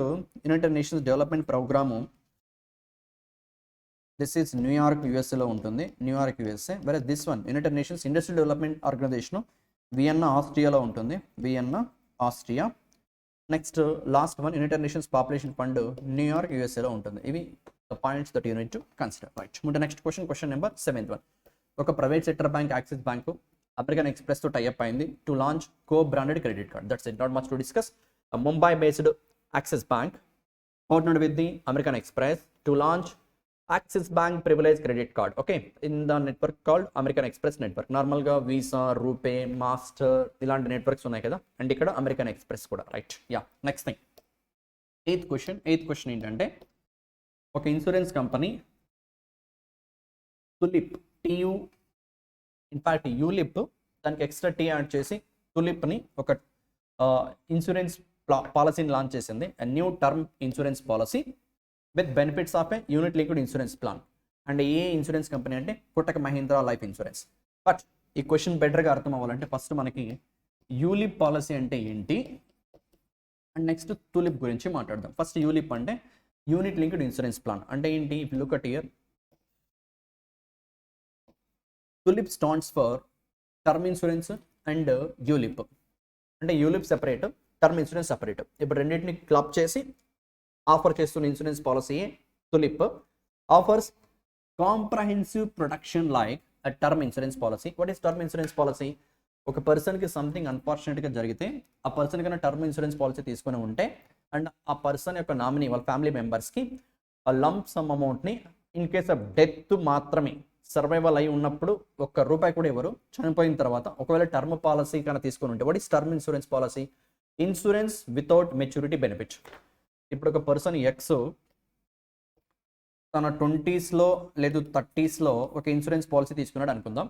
United Nations Development Programme this is New York, యుఎస్ఏలో ఉంటుంది, New York, USA. Whereas this one, United Nations Industrial Development Organization Vienna, ఆస్ట్రియాలో ఉంటుంది, Vienna, Austria. Next last one, United Nations Population Fund New York, యుఎస్ఏలో ఉంటుంది. ఇవి points that you need to consider. Right, ముందు next question number 7th one. ఒక private sector bank Axis bank American ఎక్స్ప్రెస్తో టైఅప్ అయింది to launch co branded credit card. That's it, not much to discuss. Mumbai based Axis bank partnered with the American Express to launch Axis Bank Privilege Credit Card, okay, in the network called American Express network. Normal ga Visa, Rupee, Master ilanti networks unnai kada, and ikkada American Express kuda, right? Yeah, next thing, 8th question ఏంటంటే ఒక insurance company tulip, TU, in fact ULIP, దానికి ఎక్స్ట్రా T యాడ్ చేసి తులిప్ని ఒక ఇన్సూరెన్స్ పాలసీని లాంచ్ చేసింది. New term insurance policy with benefits of a unit linked insurance plan. And a insurance company అంటే Kotak Mahindra life insurance. But ఈ క్వశ్చన్ బెటర్గా అర్థం అవ్వాలంటే ఫస్ట్ మనకి యూలిప్ పాలసీ అంటే ఏంటి అండ్ నెక్స్ట్ తులిప్ గురించి మాట్లాడదాం. ఫస్ట్ యూలిప్ అంటే యూనిట్ లింక్డ్ ఇన్సూరెన్స్ ప్లాన్ అంటే ఏంటి? If you look at here, Tulip stands for term insurance and ULIP. అంటే ULIP separate, term insurance separate. ఇప్పుడు రెండింటిని క్లబ్ చేసి ఆఫర్ చేస్తున్న insurance policy Tulip. Offers comprehensive protection like a term insurance policy. What is term insurance policy? ఒక పర్సన్కి సంథింగ్ అన్ఫార్చునేట్గా జరిగితే ఆ పర్సన్ కన్నా టర్మ్ ఇన్సూరెన్స్ పాలసీ తీసుకొని ఉంటే అండ్ ఆ పర్సన్ యొక్క నామినీ వాళ్ళ ఫ్యామిలీ మెంబర్స్కి ఆ లంప్ సమ్ అమౌంట్ని ఇన్ కేస్ ఆఫ్ డెత్ మాత్రమే సర్వైవల్ అయి ఉన్నప్పుడు ₹1 కూడా ఇవ్వరు. చనిపోయిన తర్వాత ఒకవేళ టర్మ్ పాలసీ కన్నా తీసుకొని ఉంటే what is term insurance policy? Insurance without maturity benefit. ఇప్పుడు ఒక పర్సన్ ఎక్స్ తన 20స్లో లేదు 30స్లో ఒక ఇన్సూరెన్స్ పాలసీ తీసుకున్నాడు అనుకుందాం.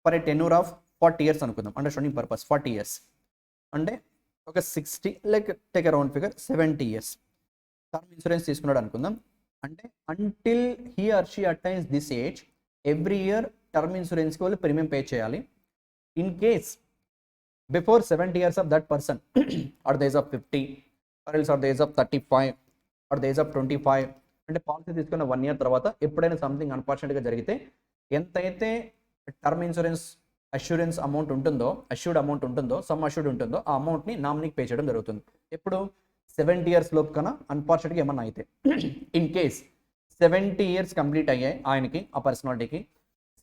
For a tenure of 40 years అనుకుందాం, అండర్స్టాండింగ్ పర్పస్ 40 years అంటే ఒక 60 like take a round figure 70 years term insurance తీసుకున్నాడు అనుకుందాం. అంటే until he or she attains this age every year term ఇన్సూరెన్స్కి వాళ్ళు ప్రీమియం పే చేయాలి. In case before 70 years of that person or the age of 50 or else or the age of 35 or the age of 25 అంటే పాలసీ తీసుకున్న 1 year తర్వాత ఎప్పుడైనా సంథింగ్ అన్ఫార్చునేట్గా జరిగితే ఎంతైతే టర్మ్ ఇన్సూరెన్స్ అష్యూరెన్స్ అమౌంట్ ఉంటుందో, అష్యూర్డ్ అమౌంట్ ఉంటుందో, సమ్ అష్యూర్డ్ ఉంటుందో ఆ అమౌంట్ని నామినీకి పే చేయడం జరుగుతుంది. ఎప్పుడు 70 years లోపు కన్నా అన్ఫార్చునేట్గా ఏమన్నా అయితే ఇన్ కేస్ 70 years కంప్లీట్ అయ్యాయి ఆయనకి, ఆ పర్సనాలిటీకి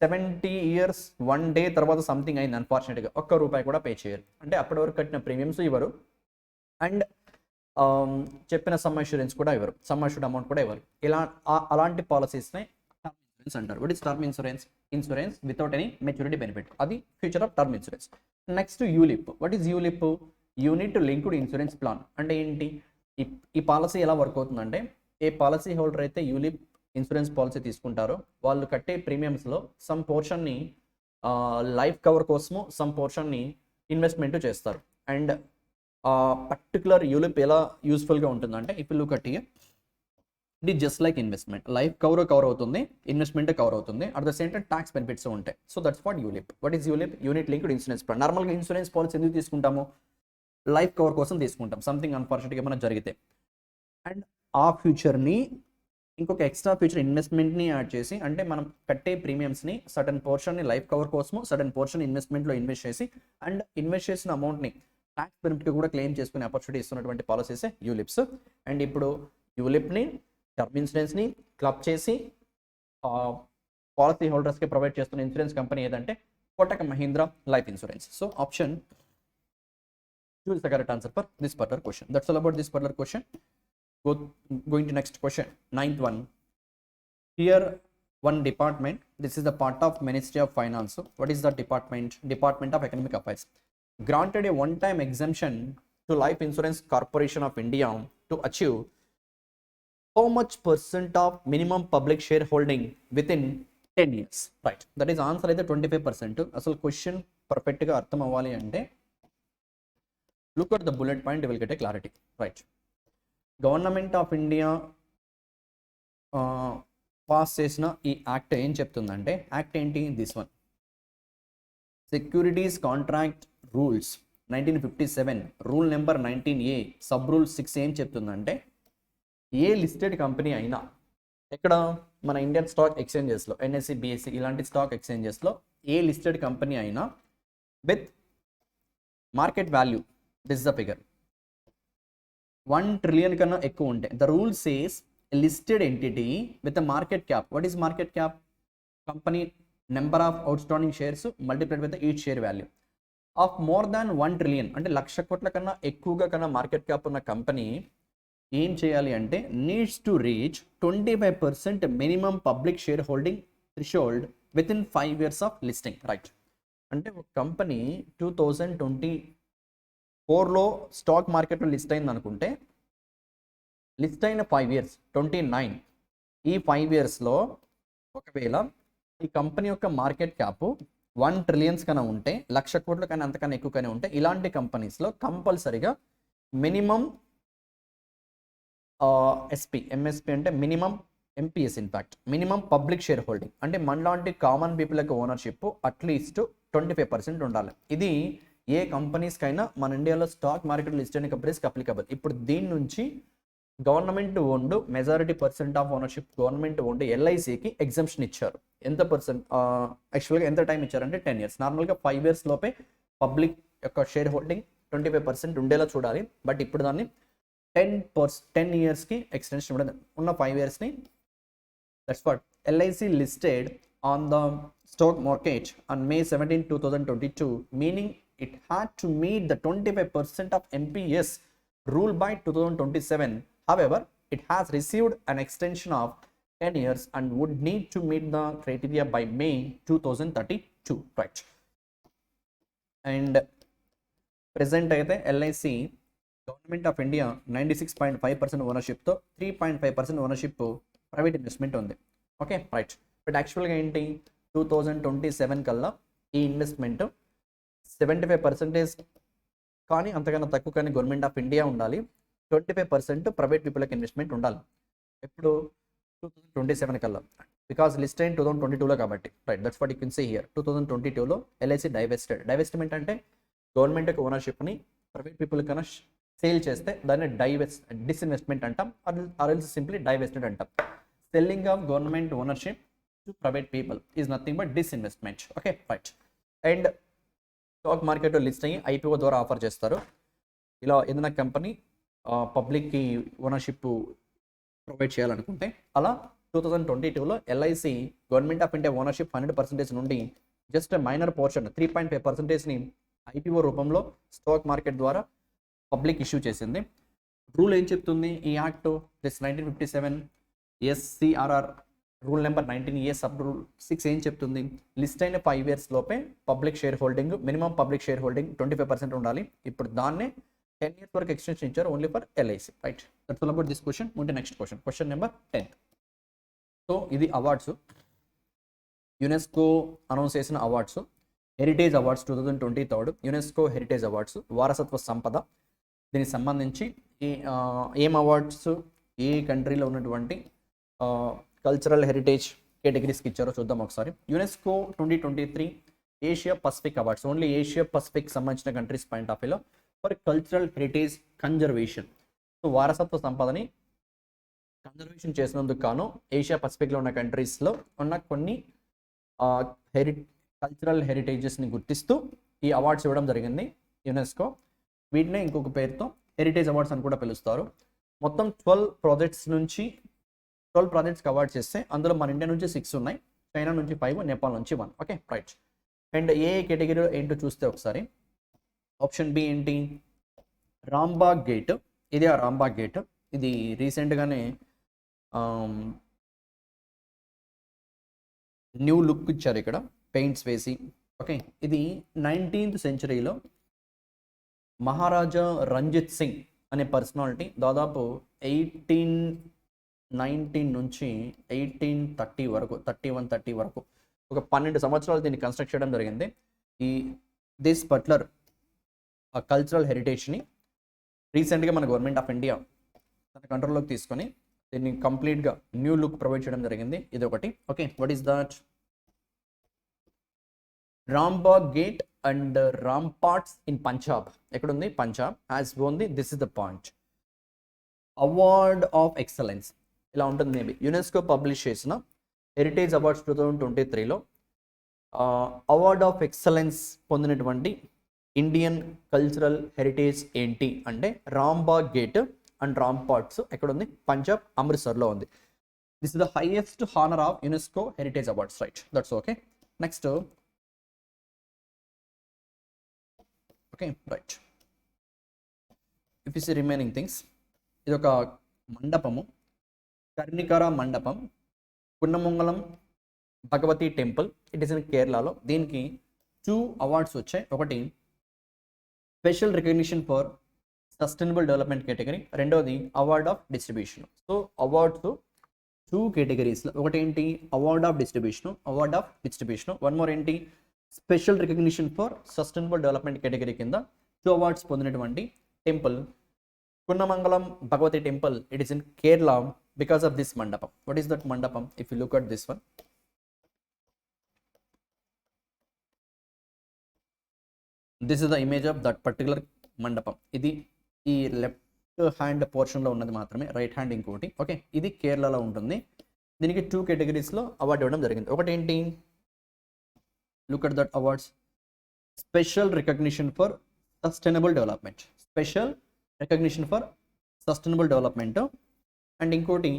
70 years 1 day తర్వాత సంథింగ్ అయింది అన్ఫార్చునేట్గా, ₹1 కూడా పే చేయరు. అంటే అప్పటి వరకు కట్టిన ప్రీమియమ్స్ ఇవ్వరు అండ్ చెప్పిన సమ్ అష్యూరెన్స్ కూడా ఇవ్వరు, సమ్ అష్యూర్డ్ అమౌంట్ కూడా ఇవ్వరు. అలాంటి పాలసీస్ని టర్మ్ ఇన్సూరెన్స్ అంటారు. What is term insurance? Insurance without any maturity benefit. అది future of term insurance. Next ULIP. What is ULIP? Unit linked insurance plan అంటే ఏంటి? ఈ పాలసీ ఎలా వర్క్ అవుతుందంటే ఏ పాలసీ హోల్డర్ అయితే యూలిప్ ఇన్సూరెన్స్ పాలసీ తీసుకుంటారో వాళ్ళు కట్టే ప్రీమియమ్స్లో సమ్ పోర్షన్ని లైఫ్ కవర్ కోసము, సమ్ పోర్షన్ని ఇన్వెస్ట్మెంట్ చేస్తారు. అండ్ పర్టికులర్ యూలిప్ ఎలా యూస్ఫుల్గా ఉంటుందంటే if you look at here, it is just like investment. Life cover అవుతుంది, ఇన్వెస్ట్మెంట్ కవర్ అవుతుంది, at the same time tax benefits ఉంటాయి. So that's what ULIP. What is ULIP? Unit linked insurance plan. నార్మల్గా ఇన్సూరెన్స్ పాలసీ ఎందుకు తీసుకుంటాము? లైఫ్ కవర్ కోసం తీసుకుంటాం, సంథింగ్ అన్ఫార్చునేట్గా ఏమైనా జరిగితే. అండ్ ఆ ఫ్యూచర్ని ఇంకొక ఎక్స్ట్రా ఫ్యూచర్ ఇన్వెస్ట్మెంట్ని యాడ్ చేసి, అంటే మనం కట్టే ప్రీమియమ్స్ని సడన్ పోర్షన్ని లైఫ్ కవర్ కోసము, సడన్ పోర్షన్ ఇన్వెస్ట్మెంట్లో ఇన్వెస్ట్ చేసి అండ్ ఇన్వెస్ట్ చేసిన అమౌంట్ని ట్యాక్స్ బెనిఫిట్ కూడా క్లెయిమ్ చేసుకునే ఆపర్చునిటీ ఇస్తున్నటువంటి పాలసీసే యూలిప్స్. అండ్ ఇప్పుడు యూలిప్ని టర్మ్ ఇన్సూరెన్స్ని క్లబ్ చేసి పాలసీ హోల్డర్స్కి ప్రొవైడ్ చేస్తున్న ఇన్సూరెన్స్ కంపెనీ ఏదంటే Kotak Mahindra life insurance. So option choose the correct answer for this particular question. That's all about this particular question. Going to next question, 9th one. Here one department, this is the part of Ministry of Finance. What is the department? Department of Economic Affairs granted a one-time exemption to Life Insurance Corporation of India to achieve how much % of minimum public shareholding within 10 years? Right, that is answer అయితే 25%. అసలు క్వశ్చన్ పర్ఫెక్ట్గా అర్థం అవ్వాలి అంటే look at the bullet point, you will get a clarity. Right, government of India pass చేసిన ఈ యాక్ట్ ఏం చెప్తుందంటే, యాక్ట్ ఏంటి? This one, securities contract rules 1957 rule number 19A sub rule 6 ఏం చెప్తుందంటే, ఏ లిస్టెడ్ కంపెనీ అయినా ఎక్కడ మన ఇండియన్ స్టాక్ ఎక్స్చేంజెస్లో, NSE, BSE ఇలాంటి స్టాక్ ఎక్స్చేంజెస్లో ఏ లిస్టెడ్ కంపెనీ అయినా with market value, this is the figure, 1 trillion కన్నా ఎక్కువ ఉంటే, the rule says listed entity with market cap. What is market cap? Company number of out standing shares multiplied with each share value of more than 1 trillion అంటే 1,00,000 కోట్ల కన్నా ఎక్కువగా కన్నా మార్కెట్ క్యాప్ ఉన్న కంపెనీ ఏం చేయాలి అంటే needs to reach 25% minimum public share holding threshold with in 5 years of listing. Right, అంటే ఒక కంపెనీ 2024లో స్టాక్ మార్కెట్లో లిస్ట్ అయింది అనుకుంటే, లిస్ట్ అయిన 5 years 29, ఈ 5 yearsలో ఒకవేళ ఈ కంపెనీ యొక్క మార్కెట్ క్యాప్ 1 trillion కన్నా ఉంటే, 1,00,000 కోట్ల కన్నా అంతకన్నా ఎక్కువగానే ఉంటే, ఇలాంటి కంపెనీస్లో కంపల్సరీగా మినిమం MSP అంటే minimum MPS, in fact minimum public share holding అంటే మనలాంటి కామన్ పీపుల్ యొక్క ఓనర్షిప్ అట్లీస్ట్ 25% ఉండాలి. ఇది ఏ కంపెనీస్కైనా మన ఇండియాలో స్టాక్ మార్కెట్ లిస్ట్ అయిన కంపెనీస్కి అప్లికబుల్. ఇప్పుడు దీని నుంచి government owned majority percent of ownership government owned ఎల్ఐసికి ఎగ్జంప్షన్ ఇచ్చారు. ఎంత పర్సెంట్ యాక్చువల్గా ఎంత టైం ఇచ్చారంటే 10 years. నార్మల్గా 5 years లోపే పబ్లిక్ యొక్క షేర్ హోల్డింగ్ 25% ఉండేలా చూడాలి. బట్ ఇప్పుడు దాన్ని 10 yearsకి ఎక్స్టెన్షన్ ఉండదు. ఉన్న 5 yearsని that's what LIC listed on the stock market on May 17, 2022, meaning it had to meet the 25% of MPS rule by 2027. However, it has received an extension of 10 years and would need to meet the criteria by May 2032, right? And present అయితే LIC గవర్నమెంట్ ఆఫ్ ఇండియా 96.5% ఓనర్షిప్తో 3.5% ఓనర్షిప్ ప్రైవేట్ ఇన్వెస్ట్మెంట్ ఉంది. Okay right. బట్ యాక్చువల్గా ఏంటి 2027 కల్లా ఈ ఇన్వెస్ట్మెంట్ 75% కానీ అంతకన్నా తక్కువ కానీ గవర్నమెంట్ ఆఫ్ ఇండియా ఉండాలి. 25% ప్రైవేట్ పీపుల్కి ఇన్వెస్ట్మెంట్ ఉండాలి. ఎప్పుడు 2027 కల్లా, బికాస్ లిస్ట్ అయిన 2022లో కాబట్టి, right. That's what you can see here. 2022లో LIC డైవెస్ట్మెంట్ అంటే గవర్నమెంట్ యొక్క ఓనర్షిప్ని ప్రైవేట్ పీపుల్ కన్నా సేల్ చేస్తే దాన్ని డిస్ఇన్వెస్ట్మెంట్ అంటాం, ఆర్ఎల్స్ సింప్లీ డైవెస్టెడ్ అంటాం. Selling of government ownership to private people is nothing but disinvestment. Okay right. And stock మార్కెట్లో లిస్ట్ అయ్యి IPO ద్వారా ఆఫర్ చేస్తారు. ఇలా ఏదైనా కంపెనీ పబ్లిక్కి ఓనర్షిప్ ప్రొవైడ్ చేయాలనుకుంటే అలా 2022లో LIC government of India ownership 100% నుండి జస్ట్ మైనర్ పోర్షన్ 3.5%ని IPO రూపంలో స్టాక్ మార్కెట్ ద్వారా పబ్లిక్ ఇష్యూ చేసింది. రూల్ ఏం చెప్తుంది ఈ act? Plus 1957 SCRR rule number 19A sub rule 6 ఏం చెప్తుంది? లిస్ట్ అయిన 5 years లోపే public share holding, minimum public share holding 25% ఉండాలి. ఇప్పుడు దాన్నే 10 years వరకు ఎక్స్టెన్షన్ ఇచ్చారు only for LIC, right. That's all about this question. ఉంటే నెక్స్ట్ క్వశ్చన్ నెంబర్ 10. సో ఇది అవార్డ్స్, యునెస్కో అనౌన్స్ చేసిన awards. Heritage awards 2023, UNESCO heritage awards, వారసత్వ సంపద. దీనికి సంబంధించి ఏం అవార్డ్స్ ఏ కంట్రీలో ఉన్నటువంటి కల్చరల్ హెరిటేజ్ కేటగిరీస్కి ఇచ్చారో చూద్దాం ఒకసారి. UNESCO 2023 Asia Pacific awards, only Asia Pacific సంబంధించిన కంట్రీస్ పాయింట్ ఆఫ్ వ్యూలో for cultural heritage conservation. So వారసత్వ సంపదని కన్జర్వేషన్ చేసినందుకు గాను ఏషియా పసిఫిక్లో ఉన్న కంట్రీస్లో ఉన్న కొన్ని కల్చరల్ హెరిటేజెస్ని గుర్తిస్తూ ఈ అవార్డ్స్ ఇవ్వడం జరిగింది యునెస్కో. వీటినే ఇంకొక పేరుతో హెరిటేజ్ అవార్డ్స్ అని కూడా పిలుస్తారు. మొత్తం 12 ప్రాజెక్ట్స్కి అవార్డ్స్ ఇస్తే అందులో మన ఇండియా నుంచి 6 ఉన్నాయి, చైనా నుంచి 5, నేపాల్ నుంచి 1. Okay right. అండ్ ఏ కేటగిరీలో ఏంటో చూస్తే ఒకసారి ఆప్షన్ బి ఏంటి? Romberg gate. ఇది ఆ రాంబాగ్ గేట్. ఇది రీసెంట్గానే న్యూ లుక్ ఇచ్చారు ఇక్కడ పెయింట్స్ వేసి. ఓకే, ఇది 19th centuryలో మహారాజా రంజిత్ సింగ్ అనే పర్సనాలిటీ దాదాపు 1819 నుంచి 1830 వరకు 31-30 వరకు ఒక 12 సంవత్సరాలు దీన్ని కన్స్ట్రక్ట్ చేయడం జరిగింది. ఈ దిస్ పర్టికులర్ కల్చరల్ హెరిటేజ్ని రీసెంట్గా మన గవర్నమెంట్ ఆఫ్ ఇండియా తన కంట్రోల్లోకి తీసుకొని దీన్ని కంప్లీట్గా న్యూ లుక్ ప్రొవైడ్ చేయడం జరిగింది. ఇది ఒకటి. Okay, what is that? Rambagh gate and ramparts in Punjab. ఎక్కడుంది? Punjab. As only this is the point. Award of excellence ఇలా ఉంటుంది. మేబీ యునెస్కో పబ్లిష్ చేసిన హెరిటేజ్ అవార్డ్స్ 2023లో అవార్డ్ ఆఫ్ ఎక్సలెన్స్ పొందినటువంటి ఇండియన్ కల్చరల్ హెరిటేజ్ ఏంటి అంటే రాంబాగ్ గేట్ అండ్ రాంపాట్స్. ఎక్కడుంది? పంజాబ్, అమృత్సర్లో ఉంది. This is the highest honour of UNESCO heritage awards, right. That's okay. Next okay right. If you see remaining things, ఇది ఒక మండపము, Karnikara Mandapam, Kunnamangalam Bhagavathi temple. It is in కేరళలో. దీనికి 2 అవార్డ్స్ వచ్చాయి. ఒకటి special recognition for sustainable development category, రెండోది award of distribution. So awards 2 కేటగిరీస్లో. ఒకటి ఏంటి? Award of distribution. One more ఏంటి? Special recognition for sustainable development category కింద 2 అవార్డ్స్ పొందినటువంటి temple Kunnamangalam Bhagavathi temple. It is in Kerala because of this మండపం. వాట్ ఈస్ దట్ మండపం? If you look at this one, this is the image of that particular మండపం. ఇది ఈ లెఫ్ట్ హ్యాండ్ పోర్షన్లో ఉన్నది మాత్రమే, రైట్ హ్యాండ్ ఇంకోటి. ఓకే, ఇది కేరళలో ఉంటుంది. దీనికి 2 కేటగిరీస్లో అవార్డు ఇవ్వడం జరిగింది. ఒకటి ఏంటి, look at that awards. Special recognition for sustainable development, special recognition for sustainable development. And ఇంకోటి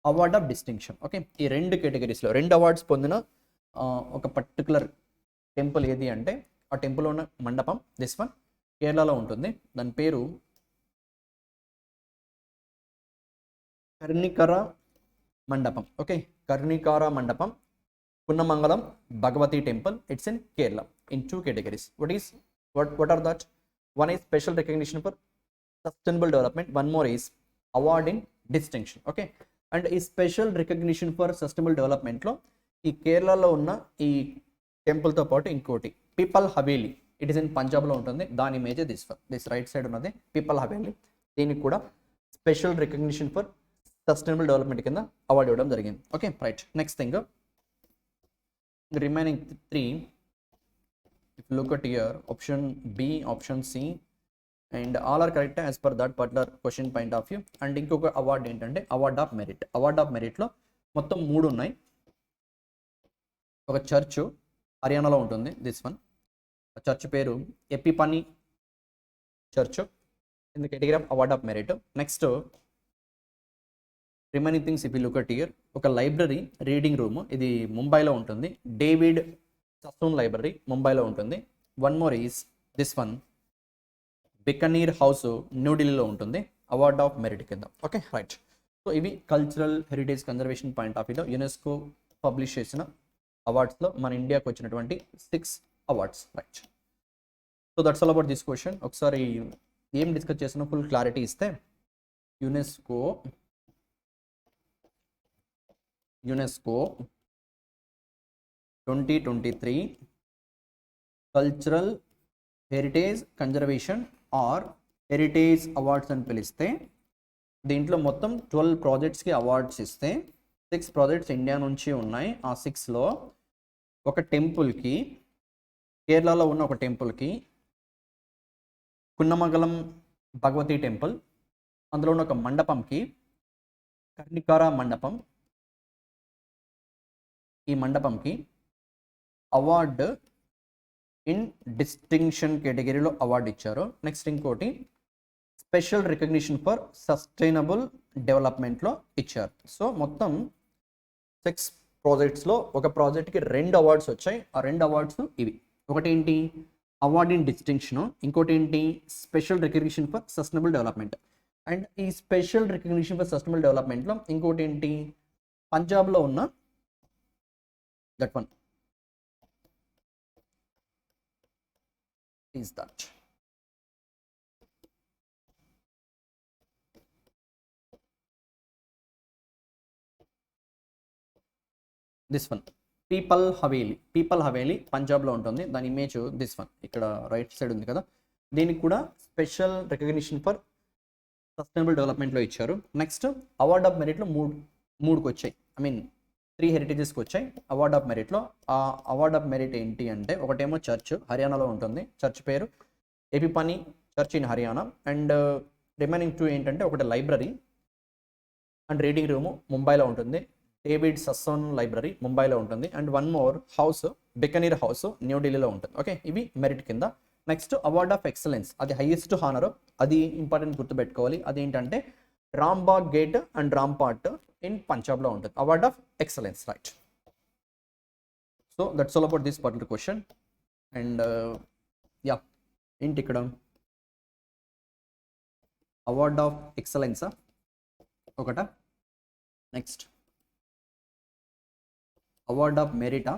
అవార్డ్ ఆఫ్ డిస్టింక్షన్. ఓకే, ఈ 2 కేటగిరీస్లో 2 అవార్డ్స్ పొందిన ఒక పర్టికులర్ టెంపుల్ ఏది అంటే, ఆ టెంపుల్ ఉన్న మండపం దిస్ వన్ కేరళలో ఉంటుంది. దాని పేరు కర్ణికర మండపం. Okay, Karnikara Mandapam, Punnamangalam Bhagavathi temple. It's in Kerala in 2 categories. What are that? One is special recognition for sustainable development. One more is award in distinction. Okay, and ఈ స్పెషల్ రికగ్నిషన్ ఫర్ సస్టైనబుల్ డెవలప్మెంట్లో ఈ కేరళలో ఉన్న ఈ టెంపుల్తో పాటు ఇంకోటి people Haveli, it is in పంజాబ్లో ఉంటుంది. దాని ఇమేజ్ దిస్ రైట్ సైడ్ ఉన్నది పీపల్ హవేలీ. దీనికి కూడా special recognition for sustainable development కింద అవార్డు ఇవ్వడం జరిగింది. Okay, right. Next thing, remaining 3, if you look at here, option B, option C, and all are correct as per that particular question point of view. And ఇంకొక అవార్డు ఏంటంటే award of merit. Award of మెరిట్లో మొత్తం 3 ఉన్నాయి. ఒక చర్చ్ హర్యానాలో ఉంటుంది దిస్ వన్. చర్చ్ పేరు Epiphany church, in the category of award of merit. Next remaining things if you look at here, ఒక లైబ్రరీ రీడింగ్ రూమ్, ఇది ముంబైలో ఉంటుంది. డేవిడ్ సస్సూన్ లైబ్రరీ ముంబైలో ఉంటుంది. One more is this one Bikaner house న్యూఢిల్లీలో ఉంటుంది, అవార్డ్ ఆఫ్ మెరిట్ కింద. Okay, right. సో ఇవి cultural heritage conservation point of వ్యూలో యునెస్కో పబ్లిష్ చేసిన అవార్డ్స్లో మన ఇండియాకి వచ్చినటువంటి 6 awards. Right. So that's all about this question. ఒకసారి ఏం డిస్కస్ చేసినా ఫుల్ క్లారిటీ ఇస్తే, UNESCO 2023 cultural heritage conservation or heritage awards అని పిలిస్తే, దీంట్లో మొత్తం 12 ప్రాజెక్ట్స్కి అవార్డ్స్ ఇస్తే 6 ప్రాజెక్ట్స్ ఇండియా నుంచి ఉన్నాయి. ఆ 6లో ఒక టెంపుల్కి, కేరళలో ఉన్న ఒక టెంపుల్కి కున్నమంగళం భగవతి టెంపుల్, అందులో ఉన్న ఒక మండపంకి కర్ణికార మండపం, ఈ మండపంకి అవార్డు ఇన్ డిస్టింక్షన్ కేటగిరీలో అవార్డు ఇచ్చారు. నెక్స్ట్ ఇంకోటి స్పెషల్ రికగ్నిషన్ ఫర్ సస్టైనబుల్ డెవలప్మెంట్లో ఇచ్చారు. సో మొత్తం 6 ప్రాజెక్ట్స్లో ఒక ప్రాజెక్ట్కి 2 అవార్డ్స్ వచ్చాయి. ఆ 2 అవార్డ్స్ ఇవి. ఒకటి ఏంటి, అవార్డ్ ఇన్ డిస్టింక్షన్, ఇంకోటి ఏంటి special recognition for sustainable development. And ఈ స్పెషల్ రికగ్నిషన్ ఫర్ సస్టైనబుల్ డెవలప్మెంట్లో ఇంకోటి ఏంటి, పంజాబ్లో ఉన్న that one is that. This one people Haveli, people Haveli పంజాబ్లో ఉంటుంది. దాని ఇమేజ్ దిస్ వన్ ఇక్కడ రైట్ సైడ్ ఉంది కదా. దీనికి కూడా స్పెషల్ రికగ్నిషన్ ఫర్ సస్టైనబుల్ డెవలప్మెంట్లో ఇచ్చారు. నెక్స్ట్ అవార్డ్ ఆఫ్ మెరిట్లో మూడుకి వచ్చాయి, ఐ మీన్ 3 హెరిటేజెస్కి వచ్చాయి అవార్డ్ ఆఫ్ మెరిట్లో. ఆ అవార్డ్ ఆఫ్ మెరిట్ ఏంటి అంటే, ఒకటేమో చర్చ్ హర్యానాలో ఉంటుంది, చర్చ్ పేరు Epiphany church in Haryana. And remaining 2 ఏంటంటే, ఒకటి లైబ్రరీ అండ్ రీడింగ్ రూమ్ ముంబైలో ఉంటుంది, డేవిడ్ సస్సూన్ లైబ్రరీ ముంబైలో ఉంటుంది. And one more house Bikaner house న్యూఢిల్లీలో ఉంటుంది. ఓకే, ఇవి మెరిట్ కింద. నెక్స్ట్ అవార్డ్ ఆఫ్ ఎక్సలెన్స్, అది హైయెస్ట్ హానర్, అది ఇంపార్టెంట్ గుర్తుపెట్టుకోవాలి. అదేంటంటే రాంబాగ్ గేట్ అండ్ రాంపాట్ ఇన్ పంజాబ్లో ఉంటుంది, award of excellence. Right. So that's all about this particular question. And yeah, ఏంటి ఇక్కడ అవార్డ్ ఆఫ్ ఎక్సలెన్సా ఒకట, నెక్స్ట్ అవార్డ్ ఆఫ్ మెరిటా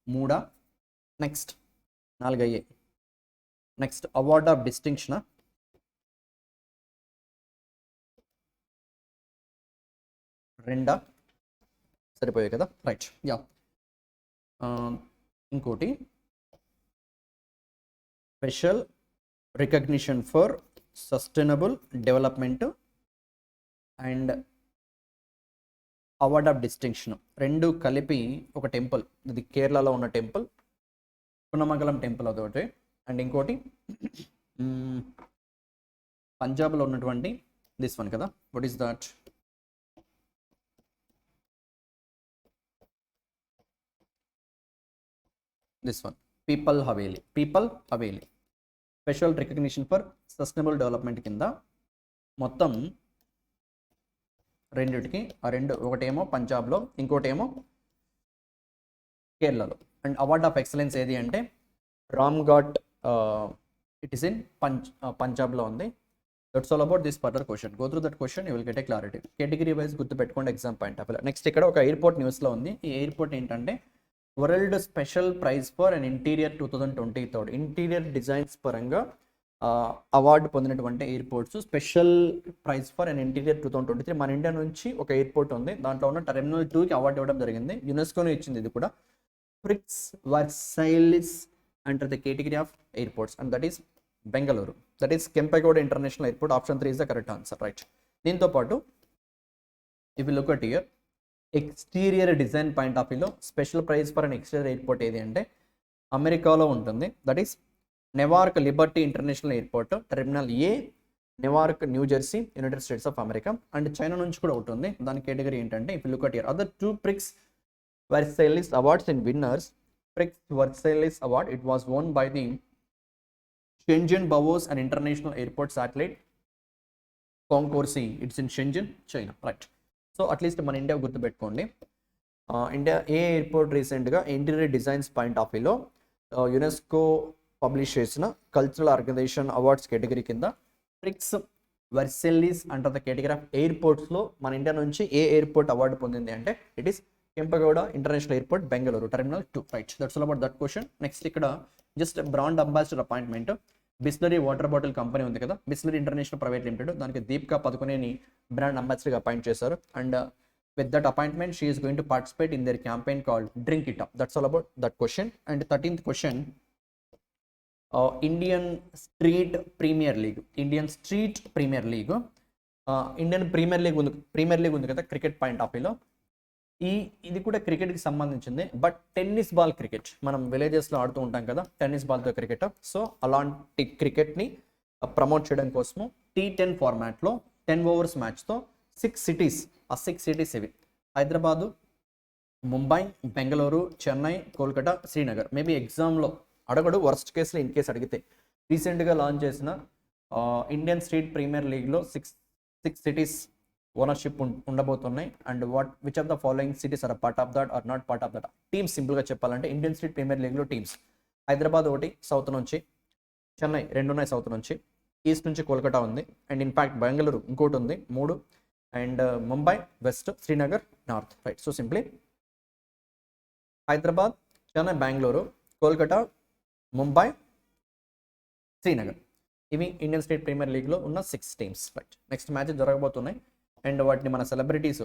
3, నెక్స్ట్ 4 అయ్యాయి. నెక్స్ట్ అవార్డ్ ఆఫ్ డిస్టింక్షనా 2, సరిపోయాయి కదా. రైట్. యా, ఇంకోటి special recognition for sustainable development and award of distinction 2 కలిపి ఒక టెంపుల్, ఇది కేరళలో ఉన్న టెంపుల్ కున్నమంగళం టెంపుల్ అదొకటి. అండ్ ఇంకోటి పంజాబ్లో ఉన్నటువంటి దిస్ వన్ కదా, what is that? This one, people Haveli. People Haveli special recognition for sustainable development కింద మొత్తం రెండిటికి, ఒకటేమో పంజాబ్లో, ఇంకోటేమో కేరళలో. అండ్ అవార్డ్ ఆఫ్ ఎక్సలెన్స్ ఏది అంటే రామ్ఘాట్, ఇట్ ఈస్ ఇన్ పంజాబ్లో ఉంది. That's all about this particular question. Go through that question, you will get a clarity. Category wise గుర్తుపెట్టుకోండి exam point of view. Next ఇక్కడ ఒక ఎయిర్పోర్ట్ న్యూస్లో ఉంది. ఈ ఎయిర్పోర్ట్ ఏంటంటే world special prize for and interior 2023. Interior designs పరంగా అవార్డు పొందినటువంటి airports. Special prize for and interior 2023. మన ఇండియా నుంచి ఒక ఎయిర్పోర్ట్ ఉంది, దాంట్లో ఉన్న టెర్మినల్ 2కి అవార్డు ఇవ్వడం జరిగింది. యునెస్కోనే ఇచ్చింది ఇది కూడా. Prix Versailles under the category of airports, and that is Bengaluru. That is Kempegowda International Airport. Option 3 is the correct answer, right. దీంతో పాటు if you look at here, exterior design point of వ్యూలో special prize for and exterior airport ఏది అంటే అమెరికాలో ఉంటుంది. That is Newark Liberty International Airport, terminal A, Newark, New Jersey, United States of America. And China నుంచి కూడా ఉంటుంది. దాని కేటగిరీ ఏంటంటే if you look at here, other 2 Prix Versailles awards and winners. Prix Versailles award, it was won by the Shenzhen Bao's an international airport satellite Concourse. It's in Shenzhen, China, right? So at least మన ఇండియా గుర్తుపెట్టుకోండి. ఇండియా ఏ ఎయిర్పోర్ట్ రీసెంట్గా ఇంటీరియర్ డిజైన్స్ పాయింట్ ఆఫ్ వ్యూలో యునెస్కో పబ్లిష్ చేసిన కల్చరల్ ఆర్గనైజేషన్ అవార్డ్స్ కేటగిరీ కింద Prix Versailles under the category of ఎయిర్పోర్ట్స్లో మన ఇండియా నుంచి ఏ ఎయిర్పోర్ట్ అవార్డు పొందింది అంటే it is Kempegowda International Airport, Bengaluru, terminal 2, right. That's all about that question. Next ఇక్కడ just brand ambassador appointment. Bisleri water bottle company ఉంది కదా, బిస్లరీ ఇంటర్నేషనల్ ప్రైవేట్ లిమిటెడ్, దానికి దీపికా పదుకొనేని బ్రాండ్ అంబాసిడర్గా అపాయింట్ చేశారు. And with that appointment she is going to participate in their campaign called drink it up. That's all about that question. And 13th question, Indian street premier league. Indian street premier league, Indian premier league ఉంది కదా క్రికెట్ పాయింట్ ఆఫ్ వ్యూలో. ఇది కూడా క్రికెట్కి సంబంధించింది, బట్ టెన్నిస్ బాల్ క్రికెట్. మనం విలేజెస్లో ఆడుతూ ఉంటాం కదా టెన్నిస్ బాల్తో క్రికెట్. సో అలాంటి క్రికెట్ని ప్రమోట్ చేయడం కోసము T10 ఫార్మాట్లో 10 overs మ్యాచ్తో 6 cities, ఆ 6 cities ఇవి హైదరాబాదు, ముంబై, బెంగళూరు, చెన్నై, కోల్కతా, శ్రీనగర్. మేబీ ఎగ్జామ్లో అడగడు, వర్స్ట్ కేసులో ఇన్ కేసు అడిగితే. రీసెంట్గా లాంచ్ చేసిన ఇండియన్ స్ట్రీట్ ప్రీమియర్ లీగ్లో 6 cities ఓనర్షిప్ ఉండబోతున్నాయి. And which of the following cities are part of that are not part of that. Teams సింపుల్గా చెప్పాలంటే ఇండియన్ స్ట్రీట్ ప్రీమియర్ లీగ్లో టీమ్స్ హైదరాబాద్ ఒకటి సౌత్ నుంచి, చెన్నై 2 ఉన్నాయి సౌత్ నుంచి, ఈస్ట్ నుంచి కోల్కతా ఉంది, అండ్ ఇన్ఫ్యాక్ట్ బెంగళూరు ఇంకోటి ఉంది 3, and Mumbai west, Srinagar north, right. So simply Hyderabad, Chennai, Bengaluru, Kolkata, Mumbai, Srinagar. ఇవి ఇండియన్ స్టేట్ ప్రీమియర్ లీగ్లో ఉన్న 6 టీమ్స్, రైట్. నెక్స్ట్ మ్యాచెస్ జరగబోతున్నాయి. అండ్ వాటిని మన సెలబ్రిటీస్,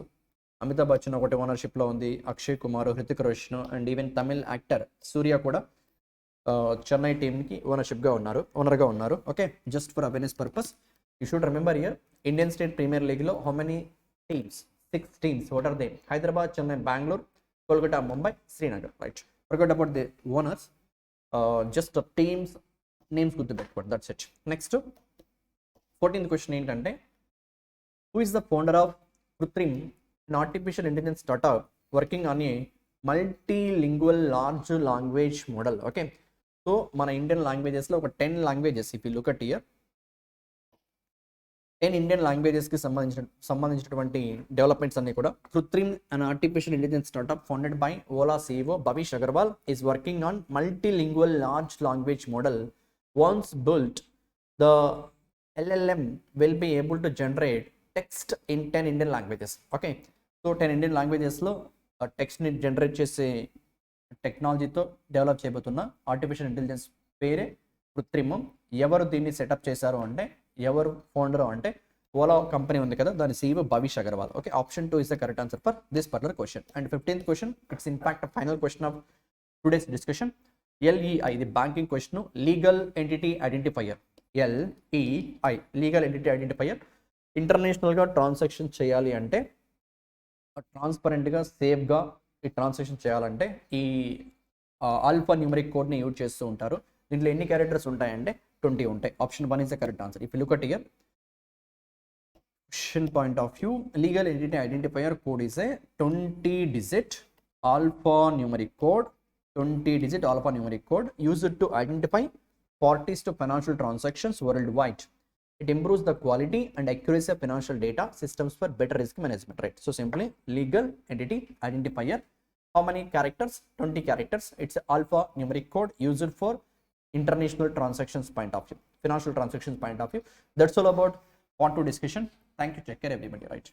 అమితాబ్ బచ్చన్ ఒకటి ఓనర్షిప్లో ఉంది, Akshay Kumar, Hrithik Roshan, and even Tamil actor Suriya కూడా చెన్నై టీమ్కి ఓనర్గా ఉన్నారు. Okay, just for awareness purpose you should remember here Indian state premier లీగ్లో how many teams? 6 teams. What are they? Hyderabad, Chennai, Bengaluru, Kolkata, Mumbai, Srinagar, right. Forget about the owners, just teams names గుర్తుపెట్టుకోండి, that's it. Next 14th question ఏంటంటే who is the founder of Krutrim, an artificial intelligence startup working on a multilingual large language model? Okay, so మన ఇండియన్ లాంగ్వేజెస్లో ఒక 10 languages if you look at here, 10 Indian లాంగ్వేజెస్కి సంబంధించినటువంటి డెవలప్మెంట్స్ అన్ని కూడా Krutrim an artificial intelligence startup founded by Ola CEO Bhavish Aggarwal is working on multilingual large language model. Once built, the LLM will be able to generate text in 10 Indian languages. Okay, so 10 Indian languagesలో టెక్స్ట్ని generate చేసే టెక్నాలజీతో డెవలప్ చేయబోతున్న ఆర్టిఫిషియల్ ఇంటెలిజెన్స్ పేరే కృత్రిమం. ఎవరు దీన్ని సెటప్ చేశారు అంటే, ఎవరు ఫౌండర్ అంటే ఓలా కంపెనీ ఉంది కదా, దాని CEO Bhavish Aggarwal. Okay, option 2 is the correct answer for this particular question. And 15th question, it's in fact final question of today's discussion. LEI, ఇది banking question. Legal entity identifier, LEI, legal entity identifier. ఇంటర్నేషనల్గా ట్రాన్సాక్షన్ చేయాలి అంటే, ట్రాన్స్పరెంట్గా, సేఫ్గా ఈ ట్రాన్సాక్షన్ చేయాలంటే ఈ ఆల్ఫా న్యూమరిక్ కోడ్ని యూజ్ చేస్తూ ఉంటారు. దీంట్లో ఎన్ని క్యారెక్టర్స్ ఉంటాయంటే 20 ఉంటాయి. Option 1 is the correct answer. If you look at here, Question point of view, legal entity identifier code is a 20-digit alphanumeric code, 20-digit alphanumeric code used to identify parties to financial transactions worldwide. It improves the quality and accuracy of financial data systems for better risk management, right? So simply legal entity identifier, how many characters? 20 characters. It's an alphanumeric code used for international transactions point of view, financial transactions point of view. That's all about part 2 discussion. Thank you. Take care everybody, right?